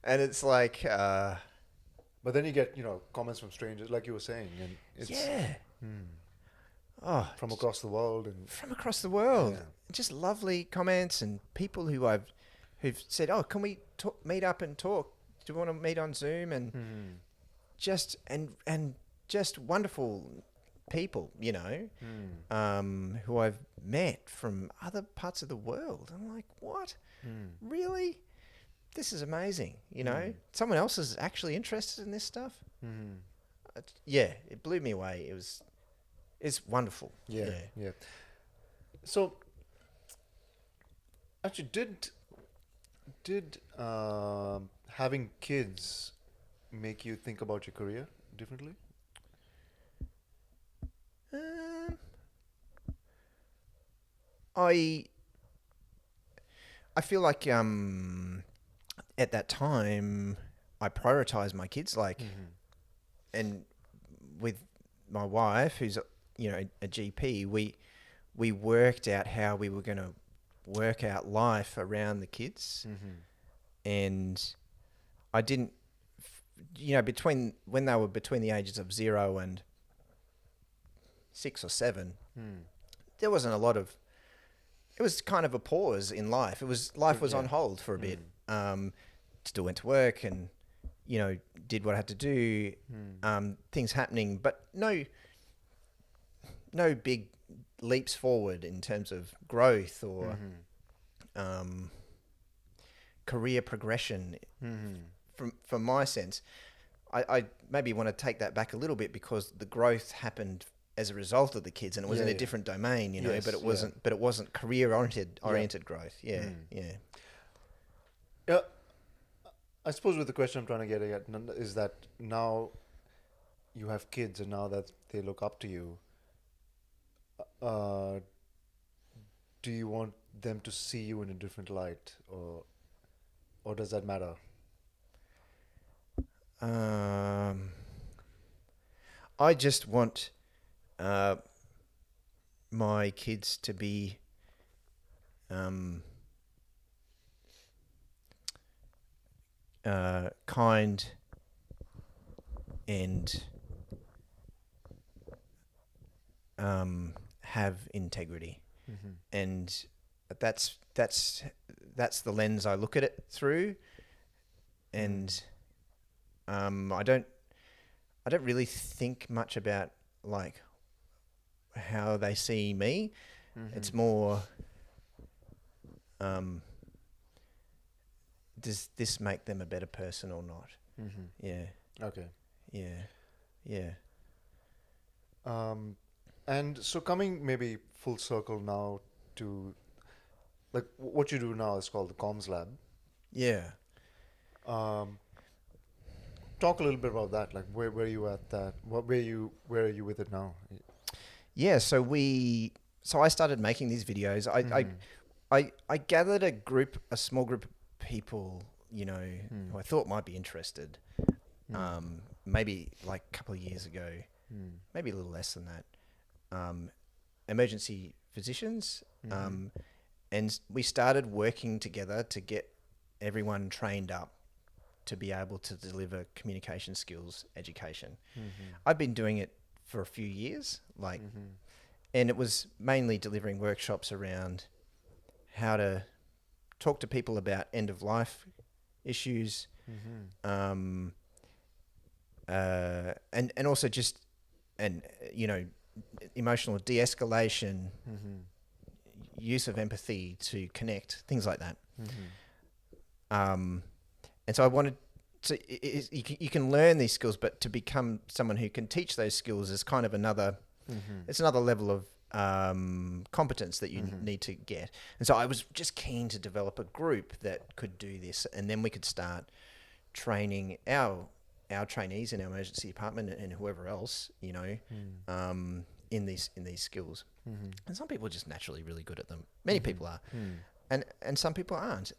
And it's like but then you get, you know, comments from strangers, like you were saying, and it's from across the world. And from across the world. Just lovely comments and people who've said, oh, can we meet up and talk? Do you want to meet on Zoom? And just wonderful people, you know, who I've met from other parts of the world. I'm like, what? Really? This is amazing, you know? Someone else is actually interested in this stuff. It blew me away. It's wonderful. Yeah. So, actually, did having kids make you think about your career differently? I feel like at that time I prioritized my kids, like, and with my wife, who's, you know, a GP, we worked out how we were going to work out life around the kids. And I didn't, you know, when they were between the ages of 0 and 6 or 7, there wasn't a lot of, it was kind of a pause in life. Life was on hold for a bit. Still went to work and, you know, did what I had to do. Things happening, but no big leaps forward in terms of growth or career progression. From my sense, I maybe want to take that back a little bit, because the growth happened as a result of the kids, and it was in a different domain, you know. But it wasn't. But it wasn't career oriented growth. Yeah. I suppose with the question I'm trying to get at is that now you have kids, and now that they look up to you, do you want them to see you in a different light, or does that matter? I just want my kids to be kind and have integrity, and that's the lens I look at it through. And I don't really think much about like how they see me. It's more, does this make them a better person or not? Yeah. Okay. Yeah. And so coming maybe full circle now to, like, what you do now is called the Comms Lab. Yeah. Talk a little bit about that. Like, where are you at that? Where are you with it now? Yeah. So I started making these videos. I gathered a small group of people who I thought might be interested, maybe like a couple of years ago, maybe a little less than that, emergency physicians. And we started working together to get everyone trained up to be able to deliver communication skills education. I've been doing it for a few years, and it was mainly delivering workshops around how to talk to people about end of life issues, and also just emotional de-escalation, use of empathy to connect, things like that. And so I wanted to, you can learn these skills, but to become someone who can teach those skills is kind of another, it's another level of competence that you need to get. And so I was just keen to develop a group that could do this, and then we could start training our trainees in our emergency department and whoever else, in these skills. And some people are just naturally really good at them. Many people are, and some people aren't.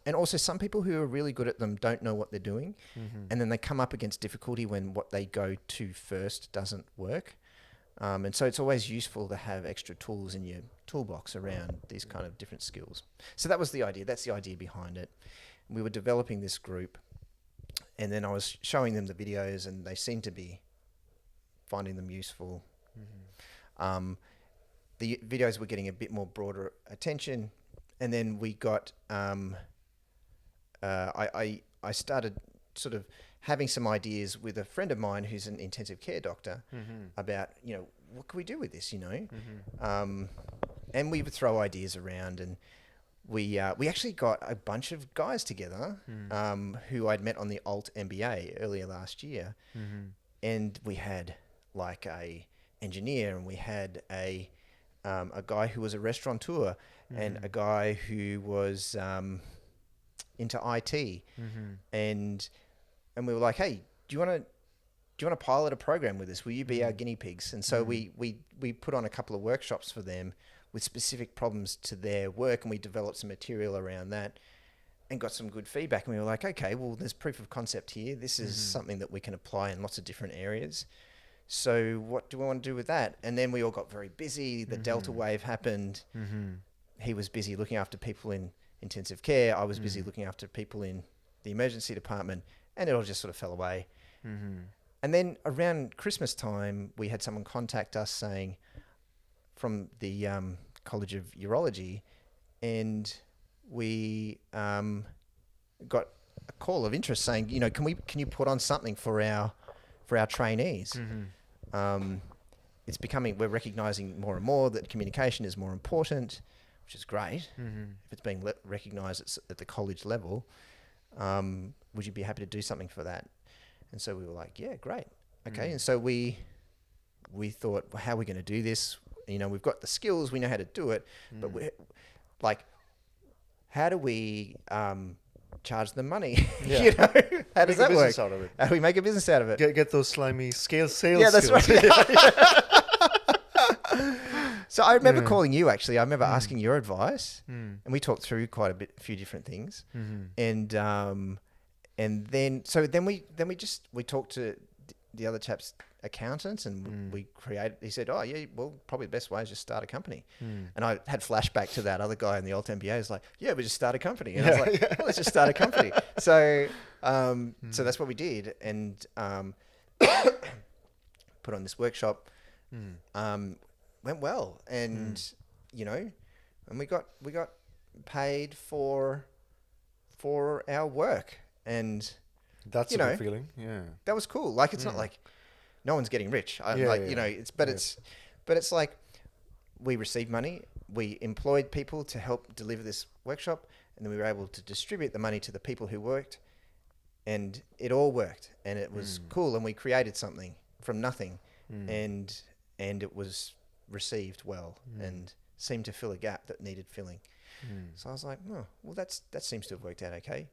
And also some people who are really good at them don't know what they're doing, and then they come up against difficulty when what they go to first doesn't work. And so it's always useful to have extra tools in your toolbox around these kind of different skills. So that was the idea. That's the idea behind it. We were developing this group, and then I was showing them the videos, and they seemed to be finding them useful. The videos were getting a bit more broader attention, and then we got... I started sort of having some ideas with a friend of mine who's an intensive care doctor about, what can we do with this, and we would throw ideas around, and we actually got a bunch of guys together who I'd met on the Alt MBA earlier last year, and we had like a engineer, and we had a guy who was a restaurateur, and a guy who was into IT, and we were like, hey, do you want to pilot a program with us? Will you be our guinea pigs? And so we put on a couple of workshops for them with specific problems to their work, and we developed some material around that and got some good feedback. And we were like, okay, well, there's proof of concept here. This is something that we can apply in lots of different areas. So what do we want to do with that? And then we all got very busy. The Delta wave happened. He was busy looking after people in intensive care. I was busy looking after people in the emergency department, and it all just sort of fell away. And then around Christmas time, we had someone contact us saying from the College of Urology, and we got a call of interest saying, can you put on something for our trainees? It's becoming, we're recognizing more and more that communication is more important, which is great. If it's being recognized at the college level, would you be happy to do something for that? And so we were like, yeah, great. Okay. And so we thought, well, how are we going to do this? We've got the skills, we know how to do it, but we're like, how do we charge them money? How does that work? Out of it. How do we make a business out of it? Get those slimy sales skills. Yeah, that's right. So I remember calling you, actually. I remember asking your advice, and we talked through quite a few different things. And then we talked to the other chap's accountants, and he said, oh yeah, well, probably the best way is just start a company. And I had flashback to that other guy in the Alt MBA. He was like, yeah, we just start a company. And I was like, well, let's just start a company. So so that's what we did, and put on this workshop. Went well, and and we got paid for our work, and that's a good feeling. Yeah, that was cool. Like, it's not like no one's getting rich. It's like we received money, we employed people to help deliver this workshop, and then we were able to distribute the money to the people who worked, and it all worked, and it was cool, and we created something from nothing, and it was received well and seemed to fill a gap that needed filling. So I was like, oh, well, that seems to have worked out okay.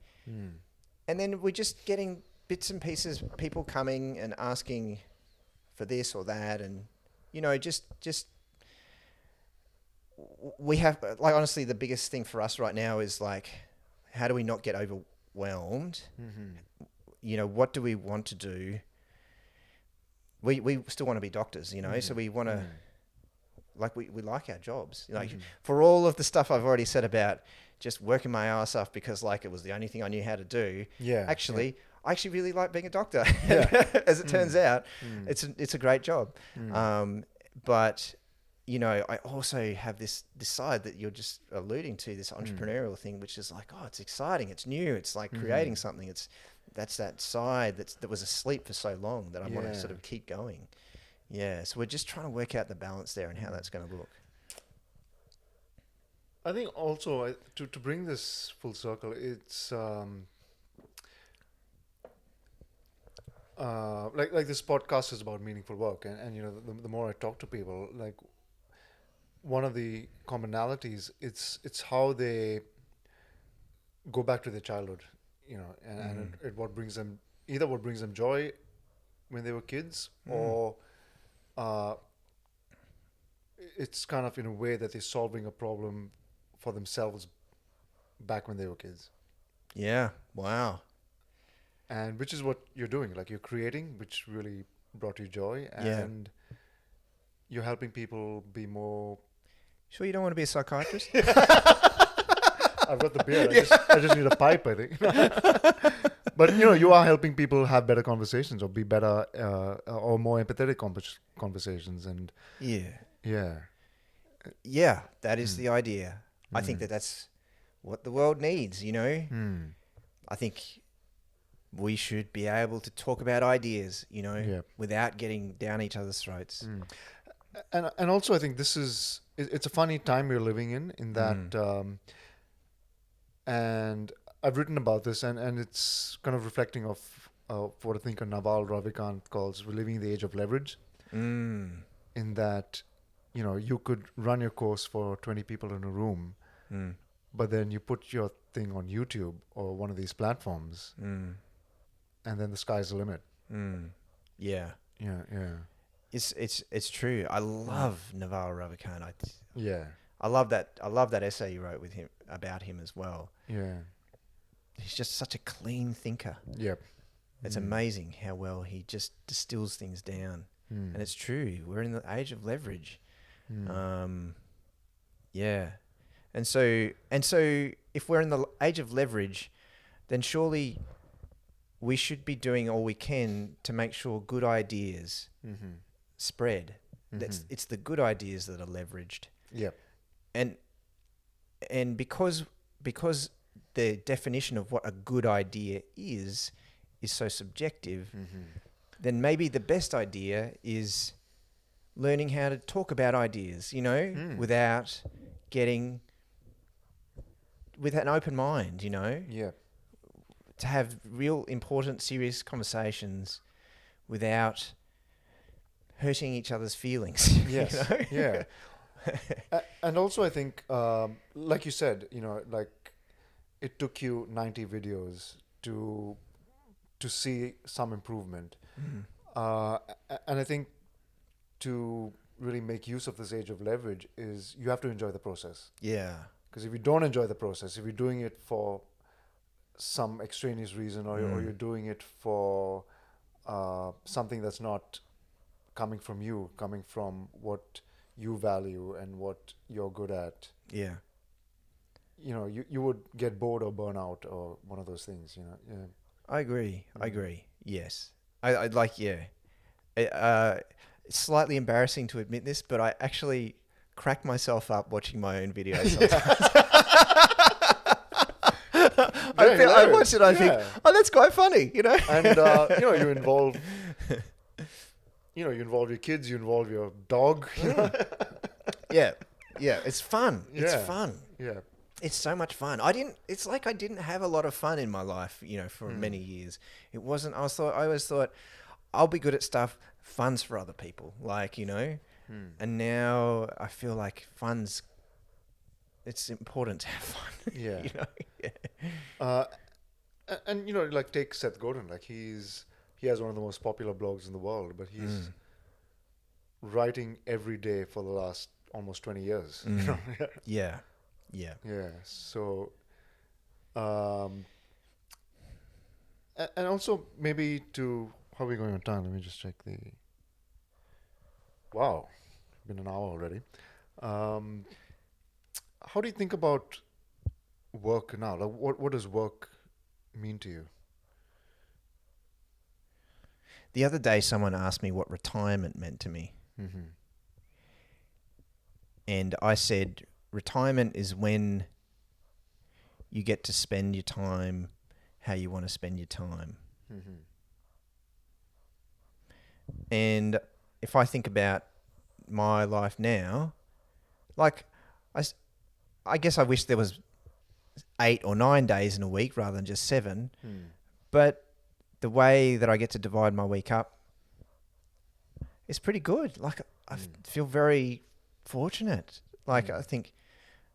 And then we're just getting bits and pieces, people coming and asking for this or that, and just we have, like, honestly, the biggest thing for us right now is like, how do we not get overwhelmed? You know, what do we want to do? We still want to be doctors, you know, so we want to, like, we like our jobs. Like, for all of the stuff I've already said about just working my ass off because, like, it was the only thing I knew how to do. Yeah. Actually, I actually really like being a doctor. As it turns out, it's a great job. But, you know, I also have this side that you're just alluding to, this entrepreneurial thing, which is like, oh, it's exciting, it's new, it's like creating something. That's that side that was asleep for so long that I want to sort of keep going. Yeah, so we're just trying to work out the balance there and how that's going to look. I think also to bring this full circle, it's like this podcast is about meaningful work, and you know, the more I talk to people, like, one of the commonalities, it's how they go back to their childhood, you know, and what brings them joy when they were kids, or it's kind of in a way that they're solving a problem for themselves back when they were kids. Yeah. Wow. And which is what you're doing, like, you're creating, which really brought you joy, and you're helping people be more. Sure, you don't want to be a psychiatrist? I've got the beard. I just need a pipe, I think. But, you know, you are helping people have better conversations, or be better, or more empathetic conversations, and that is the idea. I think that's what the world needs, you know. I think we should be able to talk about ideas, you know, without getting down each other's throats. And also, I think it's a funny time we're living in that, and I've written about this, and it's kind of reflecting of what I think Naval Ravikant calls, we're living in the age of leverage. In that, you know, you could run your course for 20 people in a room, but then you put your thing on YouTube or one of these platforms, and then the sky's the limit. Yeah. It's true. I love Naval Ravikant. I love that essay you wrote with him about him as well. Yeah. He's just such a clean thinker. Yep. It's amazing how well he just distills things down. And it's true. We're in the age of leverage. And so if we're in the age of leverage, then surely we should be doing all we can to make sure good ideas spread. It's the good ideas that are leveraged. Yep. And because the definition of what a good idea is so subjective, then maybe the best idea is learning how to talk about ideas, you know, with an open mind, you know. Yeah. To have real important, serious conversations without hurting each other's feelings. Yes. You know? Yeah. And also, I think, like you said, you know, like, it took you 90 videos to see some improvement. And I think to really make use of this age of leverage is you have to enjoy the process. Yeah. Because if you don't enjoy the process, if you're doing it for some extraneous reason, or you're doing it for something that's not coming from you, coming from what you value and what you're good at, Yeah. you know, you would get bored or burn out or one of those things, you know. Yeah. I agree. Yes. I like, it's slightly embarrassing to admit this, but I actually crack myself up watching my own videos sometimes. I watch it, I think, oh, that's quite funny, you know? And, you know, you involve your kids, you involve your dog. You know? Yeah, it's fun. It's Yeah. fun. Yeah. It's so much fun. It's like I didn't have a lot of fun in my life, you know, for many years. It wasn't, I always thought, I'll be good at stuff, fun's for other people, like, you know? And now I feel like it's important to have fun. Yeah. You know? And you know, like, take Seth Godin, like, he has one of the most popular blogs in the world, but he's writing every day for the last almost 20 years. You know? Yeah. Yeah. So Um, and also maybe to, how are we going on time? Let me just check the, wow, been an hour already. Um, how do you think about work now? Like what does work mean to you? The other day, someone asked me what retirement meant to me. Mm-hmm. And I said, retirement is when you get to spend your time how you want to spend your time. Mm-hmm. And if I think about my life now, like, I guess I wish there was 8 or 9 days in a week rather than just 7. Mm. But the way that I get to divide my week up is pretty good. Like, I feel very fortunate. Like, I think,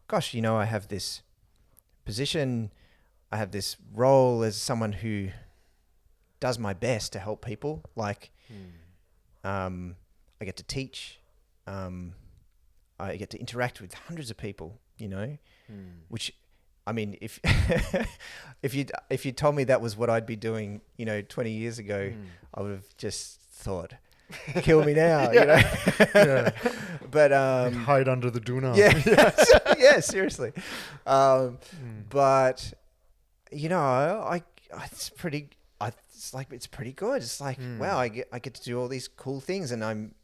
gosh, I have this position, I have this role as someone who does my best to help people. Like, I get to teach, I get to interact with hundreds of people, which, I mean, if if you told me that was what I'd be doing, 20 years ago, I would have just thought, kill me now, Yeah. But Hide under the doona. yeah, yeah, seriously. But it's pretty. It's pretty good. It's like, wow, I get to do all these cool things, and I'm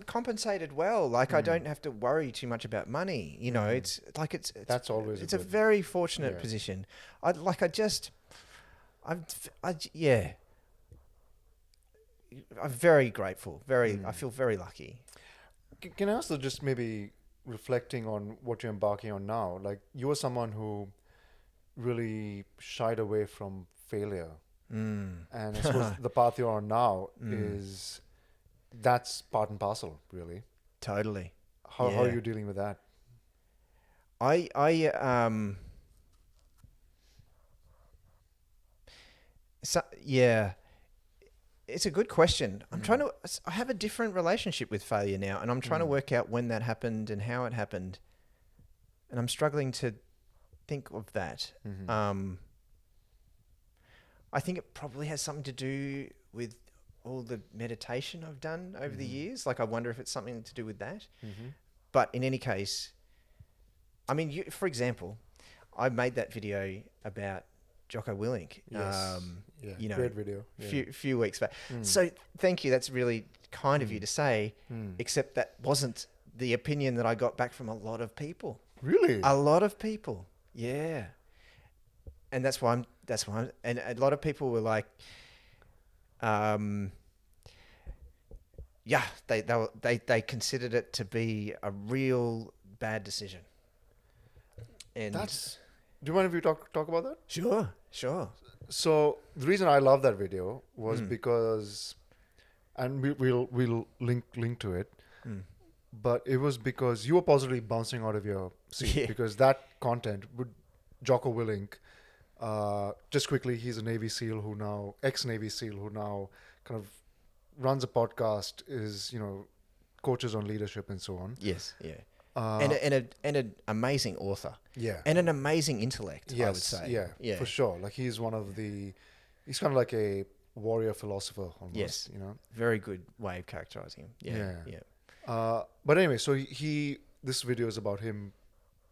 compensated well. Like, I don't have to worry too much about money. It's That's always it's a good. very fortunate position. Yeah. I'm very grateful. I feel very lucky. Can I also just maybe reflecting on what you're embarking on now? Like, you were someone who really shied away from failure. And I suppose the path you're on now is, that's part and parcel, really. Totally. How are you dealing with that? It's a good question. I have a different relationship with failure now, and I'm trying to work out when that happened and how it happened. And I'm struggling to think of that. I think it probably has something to do with all the meditation I've done over the years. Like, I wonder if it's something to do with that. But in any case, I mean, for example, I made that video about Jocko Willink. Yes. Great video. Few weeks back. So thank you. That's really kind of you to say. Except that wasn't the opinion that I got back from a lot of people. Really? A lot of people. Yeah. And that's why and a lot of people were like, they considered it to be a real bad decision. And do you mind if we talk about that? Sure. So the reason I love that video was because, and we'll link to it, but it was because you were positively bouncing out of your seat because that content would, Jocko Willink, just quickly, he's a Navy SEAL ex-Navy SEAL who now kind of runs a podcast, is, coaches on leadership and so on. Yes, yeah. And an amazing author. Yeah. And an amazing intellect, yes, I would say. Yeah, for sure. Like, he's kind of like a warrior philosopher almost. Yes. Very good way of characterizing him. Yeah. But anyway, so this video is about him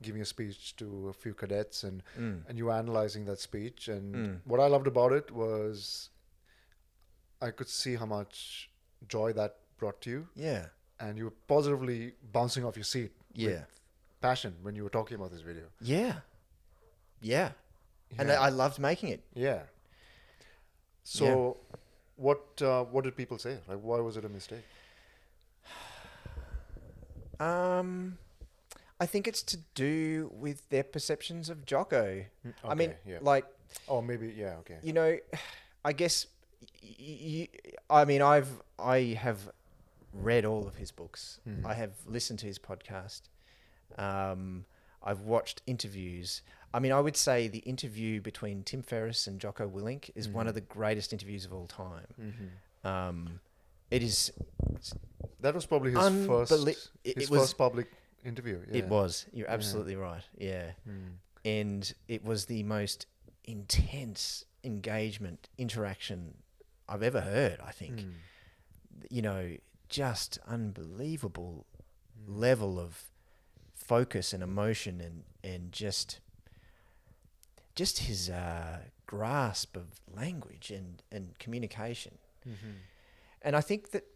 giving a speech to a few cadets and you analyzing that speech. And what I loved about it was I could see how much joy that brought to you. Yeah. And you were positively bouncing off your seat. Yeah. With passion when you were talking about this video. Yeah. And I loved making it. Yeah. So what did people say? Like, why was it a mistake? I think it's to do with their perceptions of Jocko. Okay, I mean, oh, maybe, okay. I guess, I have read all of his books. I have listened to his podcast. I've watched interviews. I mean, I would say the interview between Tim Ferriss and Jocko Willink is one of the greatest interviews of all time. It is. That was probably his first public interview. Yeah. It was. You're absolutely right. Yeah. Mm. And it was the most intense engagement, interaction I've ever heard, I think. Mm. You know, just unbelievable level of focus and emotion and just his grasp of language and communication. Mm-hmm. And I think that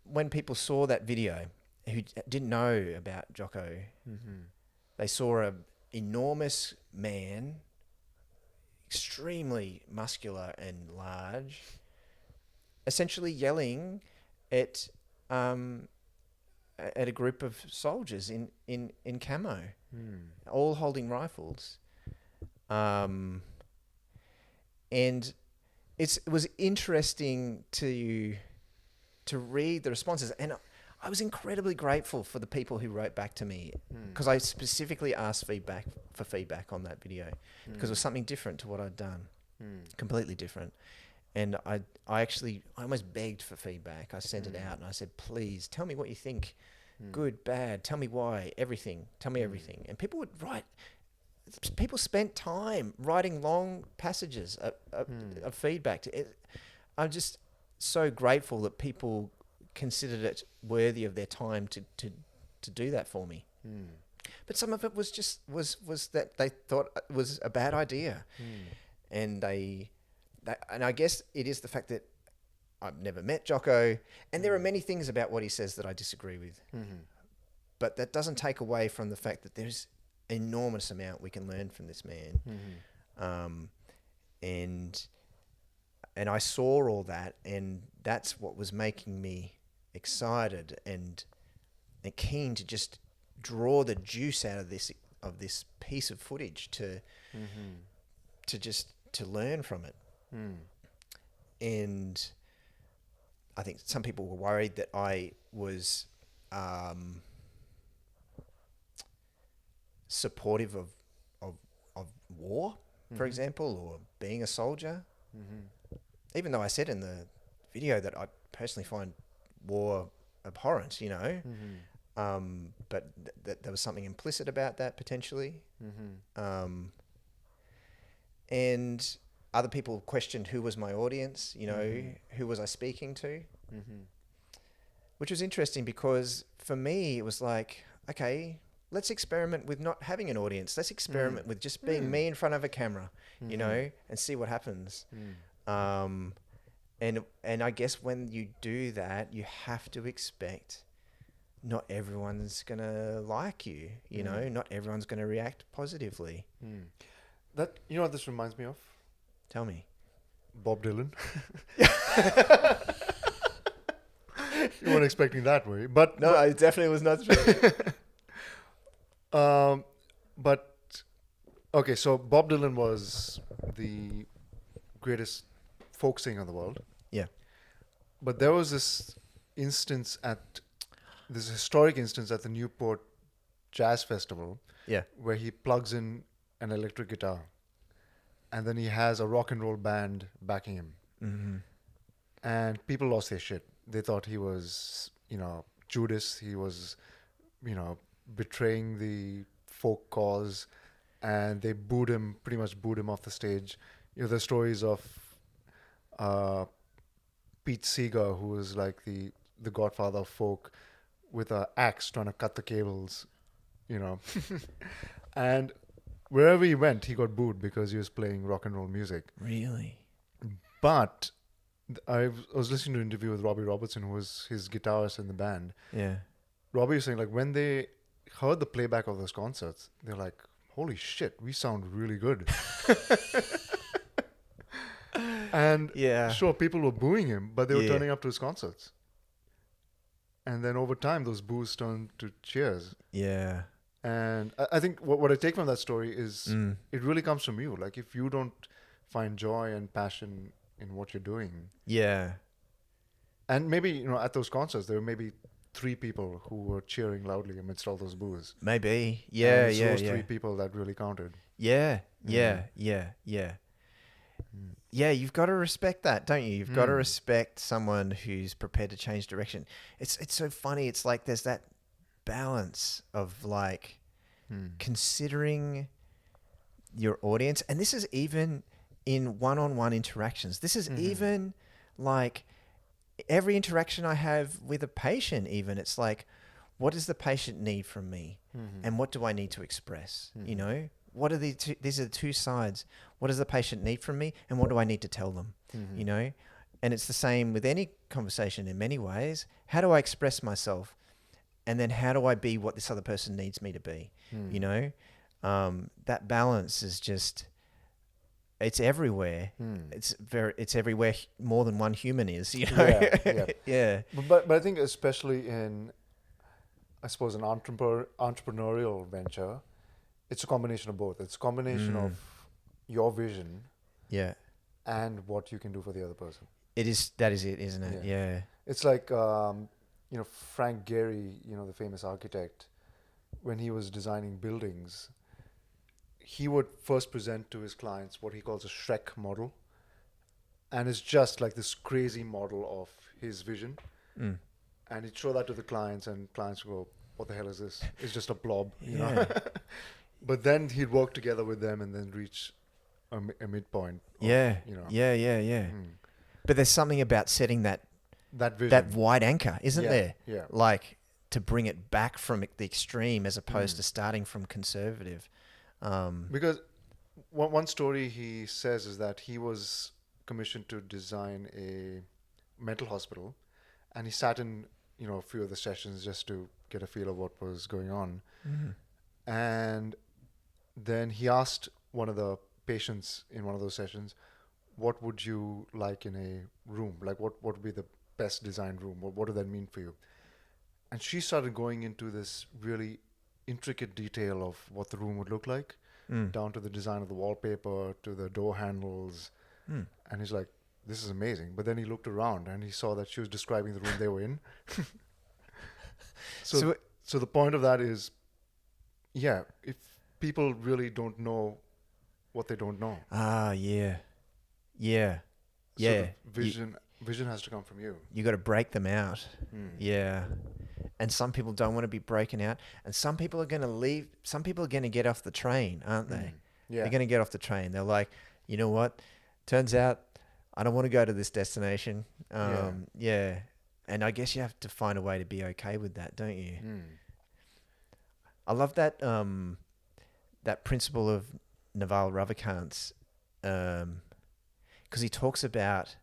when people saw that video who didn't know about Jocko, Mm-hmm. they saw a enormous man, extremely muscular and large, essentially yelling at a group of soldiers in camo, all holding rifles. And it was interesting to read the responses, and I was incredibly grateful for the people who wrote back to me, because I specifically asked for feedback on that video, because it was something different to what I'd done, completely different. And I almost begged for feedback. I sent it out and I said, please tell me what you think, good, bad, tell me why, everything, tell me everything. And people would write. People spent time writing long passages of feedback. I'm just so grateful that people considered it worthy of their time to do that for me. But some of it was just was that they thought it was a bad idea, and and I guess it is the fact that I've never met Jocko, and there are many things about what he says that I disagree with. But that doesn't take away from the fact that there's enormous amount we can learn from this man. And I saw all that, and that's what was making me excited and keen to just draw the juice out of this piece of footage to learn from it. And I think some people were worried that I was supportive of war, for example, or being a soldier. Even though I said in the video that I personally find war abhorrent, but there was something implicit about that potentially. And other people questioned who was my audience, who was I speaking to, which was interesting because for me it was like, okay, let's experiment with not having an audience. Let's experiment with just being me in front of a camera, and see what happens. And I guess when you do that, you have to expect not everyone's going to like you, not everyone's going to react positively. That, what this reminds me of? Tell me. Bob Dylan. You weren't expecting that way, but no, I definitely was not. But okay, so Bob Dylan was the greatest folk singer in the world. Yeah. But there was this historic instance at the Newport Jazz Festival. Yeah. Where he plugs in an electric guitar, and then he has a rock and roll band backing him. And people lost their shit. They thought he was, Judas. He was, betraying the folk cause, and they pretty much booed him off the stage. The stories of Pete Seeger, who was like the godfather of folk, with an axe trying to cut the cables, and wherever he went, he got booed because he was playing rock and roll music. Really? But I was listening to an interview with Robbie Robertson, who was his guitarist in the band. Yeah. Robbie was saying, like, when they heard the playback of those concerts, they're like, holy shit, we sound really good. And sure, people were booing him, but they were turning up to his concerts. And then over time, those boos turned to cheers. Yeah. And I think what I take from that story is it really comes from you. Like, if you don't find joy and passion in what you're doing. Yeah. And maybe, at those concerts, there were maybe 3 people who were cheering loudly amidst all those boos. Maybe. Yeah, and it's those 3 people that really counted. Yeah. Yeah, you've got to respect that, don't you? You've got to respect someone who's prepared to change direction. It's so funny. It's like there's that balance of like Hmm. considering your audience, and this is even in one-on-one interactions. This is even like every interaction I have with a patient. Even it's like, what does the patient need from me, and what do I need to express? You know, what are the two, these are the two sides. What does the patient need from me, and what do I need to tell them? You know, and it's the same with any conversation in many ways. How do I express myself, and then how do I be what this other person needs me to be? You know, that balance is just, it's everywhere. It's everywhere more than one human is, you know? Yeah. Yeah. But I think especially in, I suppose, an entrepreneurial venture, it's a combination of both. It's a combination of your vision Yeah. and what you can do for the other person. It is, that is it, isn't it? Yeah. It's like, Frank Gehry, the famous architect, when he was designing buildings, he would first present to his clients what he calls a Shrek model. And it's just like this crazy model of his vision. And he'd show that to the clients, and clients would go, what the hell is this? It's just a blob, you know? But then he'd work together with them and then reach a midpoint. Yeah. But there's something about setting that vision. that wide anchor, isn't there? Yeah. Like to bring it back from the extreme as opposed to starting from conservative. Because one story he says is that he was commissioned to design a mental hospital, and he sat in, a few of the sessions just to get a feel of what was going on. And then he asked one of the patients in one of those sessions, what would you like in a room? Like what would be the best designed room? What would that mean for you? And she started going into this really intricate detail of what the room would look like, down to the design of the wallpaper, to the door handles. And he's like, this is amazing. But then he looked around and he saw that she was describing the room they were in. So the point of that is, if people really don't know what they don't know. So the vision has to come from you. You got to break them out. Yeah. And some people don't want to be broken out. And some people are going to leave. Some people are going to get off the train, aren't they? Yeah. They're going to get off the train. They're like, you know what? Turns out I don't want to go to this destination. And I guess you have to find a way to be okay with that, don't you? I love that that principle of Naval Ravikant's, because he talks about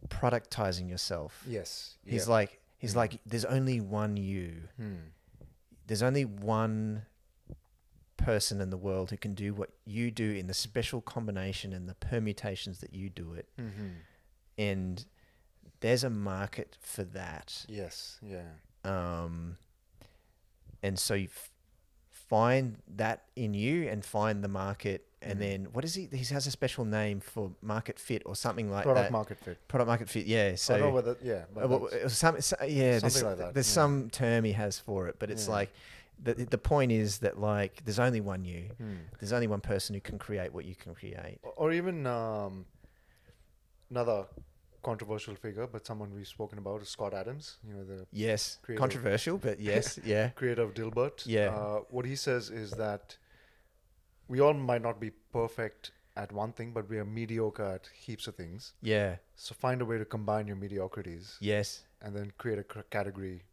productizing yourself. Yes. He's like, there's only one you. There's only one person in the world who can do what you do in the special combination and the permutations that you do it. And there's a market for that. Yes. Yeah. And so you find that in you and find the market. And then what is he? He has a special name for market fit or something like Product that. market fit. Product market fit. Yeah. So I don't know whether, something like that. There's some term he has for it, but it's like the point is that like there's only one you. There's only one person who can create what you can create. Or even another controversial figure, but someone we've spoken about is Scott Adams. Yes, creative, controversial, but yes, yeah. creator of Dilbert. Yeah. What he says is that we all might not be perfect at one thing, but we are mediocre at heaps of things. Yeah. So find a way to combine your mediocrities. Yes. And then create a category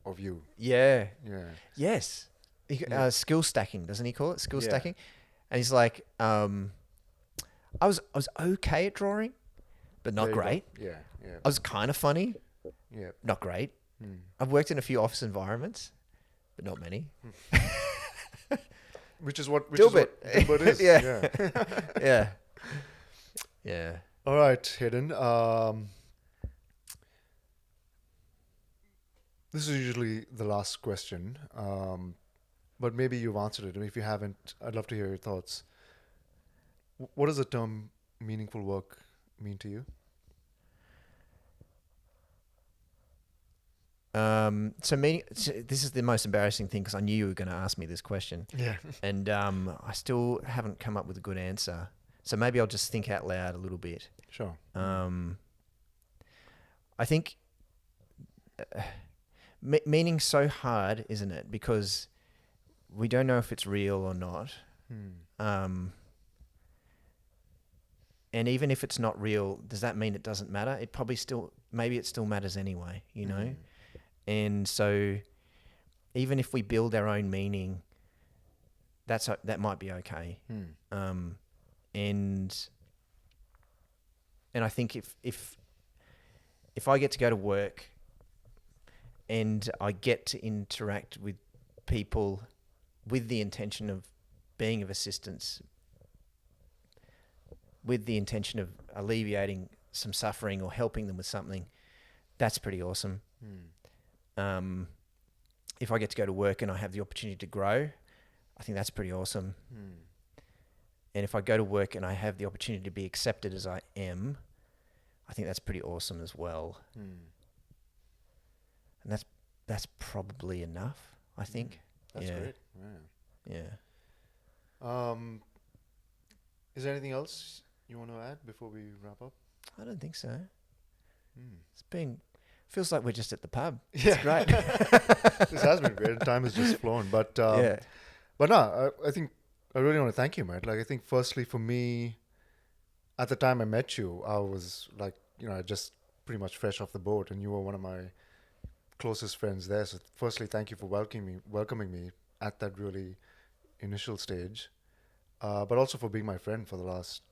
of you. Yeah. Yeah. Yes. Skill stacking, doesn't he call it? Skill Yeah. stacking. And he's like, I was okay at drawing, but not There you go. great. Yeah. I was kind of funny, Yeah. not great. I've worked in a few office environments, but not many. Which is what Dilbert is. Yeah. Yeah. Yeah. All right, Hayden. This is usually the last question, but maybe you've answered it. And if you haven't, I'd love to hear your thoughts. What does the term meaningful work mean to you? So this is the most embarrassing thing because I knew you were going to ask me this question. Yeah. And I still haven't come up with a good answer. So maybe I'll just think out loud a little bit. Sure. I think meaning's so hard, isn't it? Because we don't know if it's real or not. And even if it's not real, does that mean it doesn't matter? It probably maybe it still matters anyway, you know? And so even if we build our own meaning, that might be okay. And I think if I get to go to work and I get to interact with people with the intention of being of assistance, with the intention of alleviating some suffering or helping them with something, that's pretty awesome. If I get to go to work and I have the opportunity to grow, I think that's pretty awesome. And if I go to work and I have the opportunity to be accepted as I am, I think that's pretty awesome as well. And that's probably enough, I think. That's great. Yeah. Is there anything else you want to add before we wrap up? I don't think so. Feels like we're just at the pub. Yeah. It's great. This has been great. Time has just flown. But no, I think I really want to thank you, Matt. Like, I think firstly for me, at the time I met you, I was like, just pretty much fresh off the boat, and you were one of my closest friends there. So firstly, thank you for welcoming me at that really initial stage, but also for being my friend for the last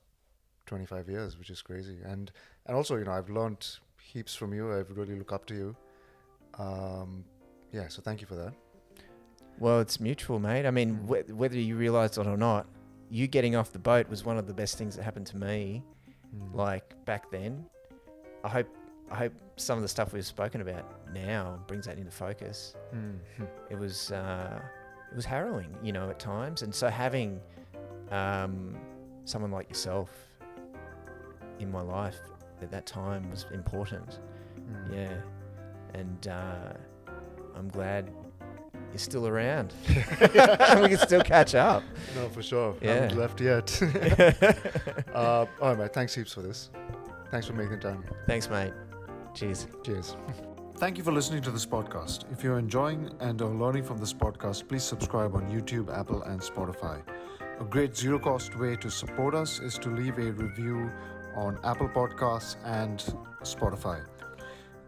25 years, which is crazy. And also, I've learned heaps from you. I really look up to you. So thank you for that. Well, it's mutual, mate. I mean, whether you realised it or not, you getting off the boat was one of the best things that happened to me. Like back then, I hope some of the stuff we've spoken about now brings that into focus. It was harrowing, at times, and so having someone like yourself in my life at that time was important. Yeah, and I'm glad you're still around. We can still catch up. No, for sure. Yeah. Haven't left yet. All right, mate. Thanks heaps for this. Thanks for making the time. Thanks, mate. Cheers. Cheers. Thank you for listening to this podcast. If you're enjoying and are learning from this podcast, please subscribe on YouTube, Apple, and Spotify. A great zero-cost way to support us is to leave a review on Apple Podcasts and Spotify.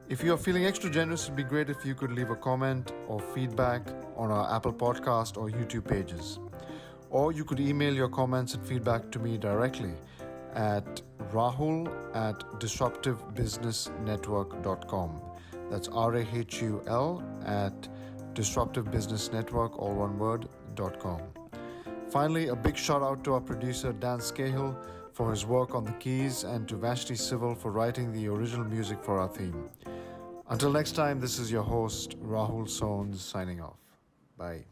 If you are feeling extra generous, it'd be great if you could leave a comment or feedback on our Apple Podcast or YouTube pages. Or you could email your comments and feedback to me directly at rahul@disruptivebusinessnetwork.com. That's RAHUL at disruptivebusinessnetwork, all one word, .com. Finally, a big shout out to our producer Dan Scahill for his work on the keys, and to Vashti Civil for writing the original music for our theme. Until next time, this is your host, Rahul Sones, signing off. Bye.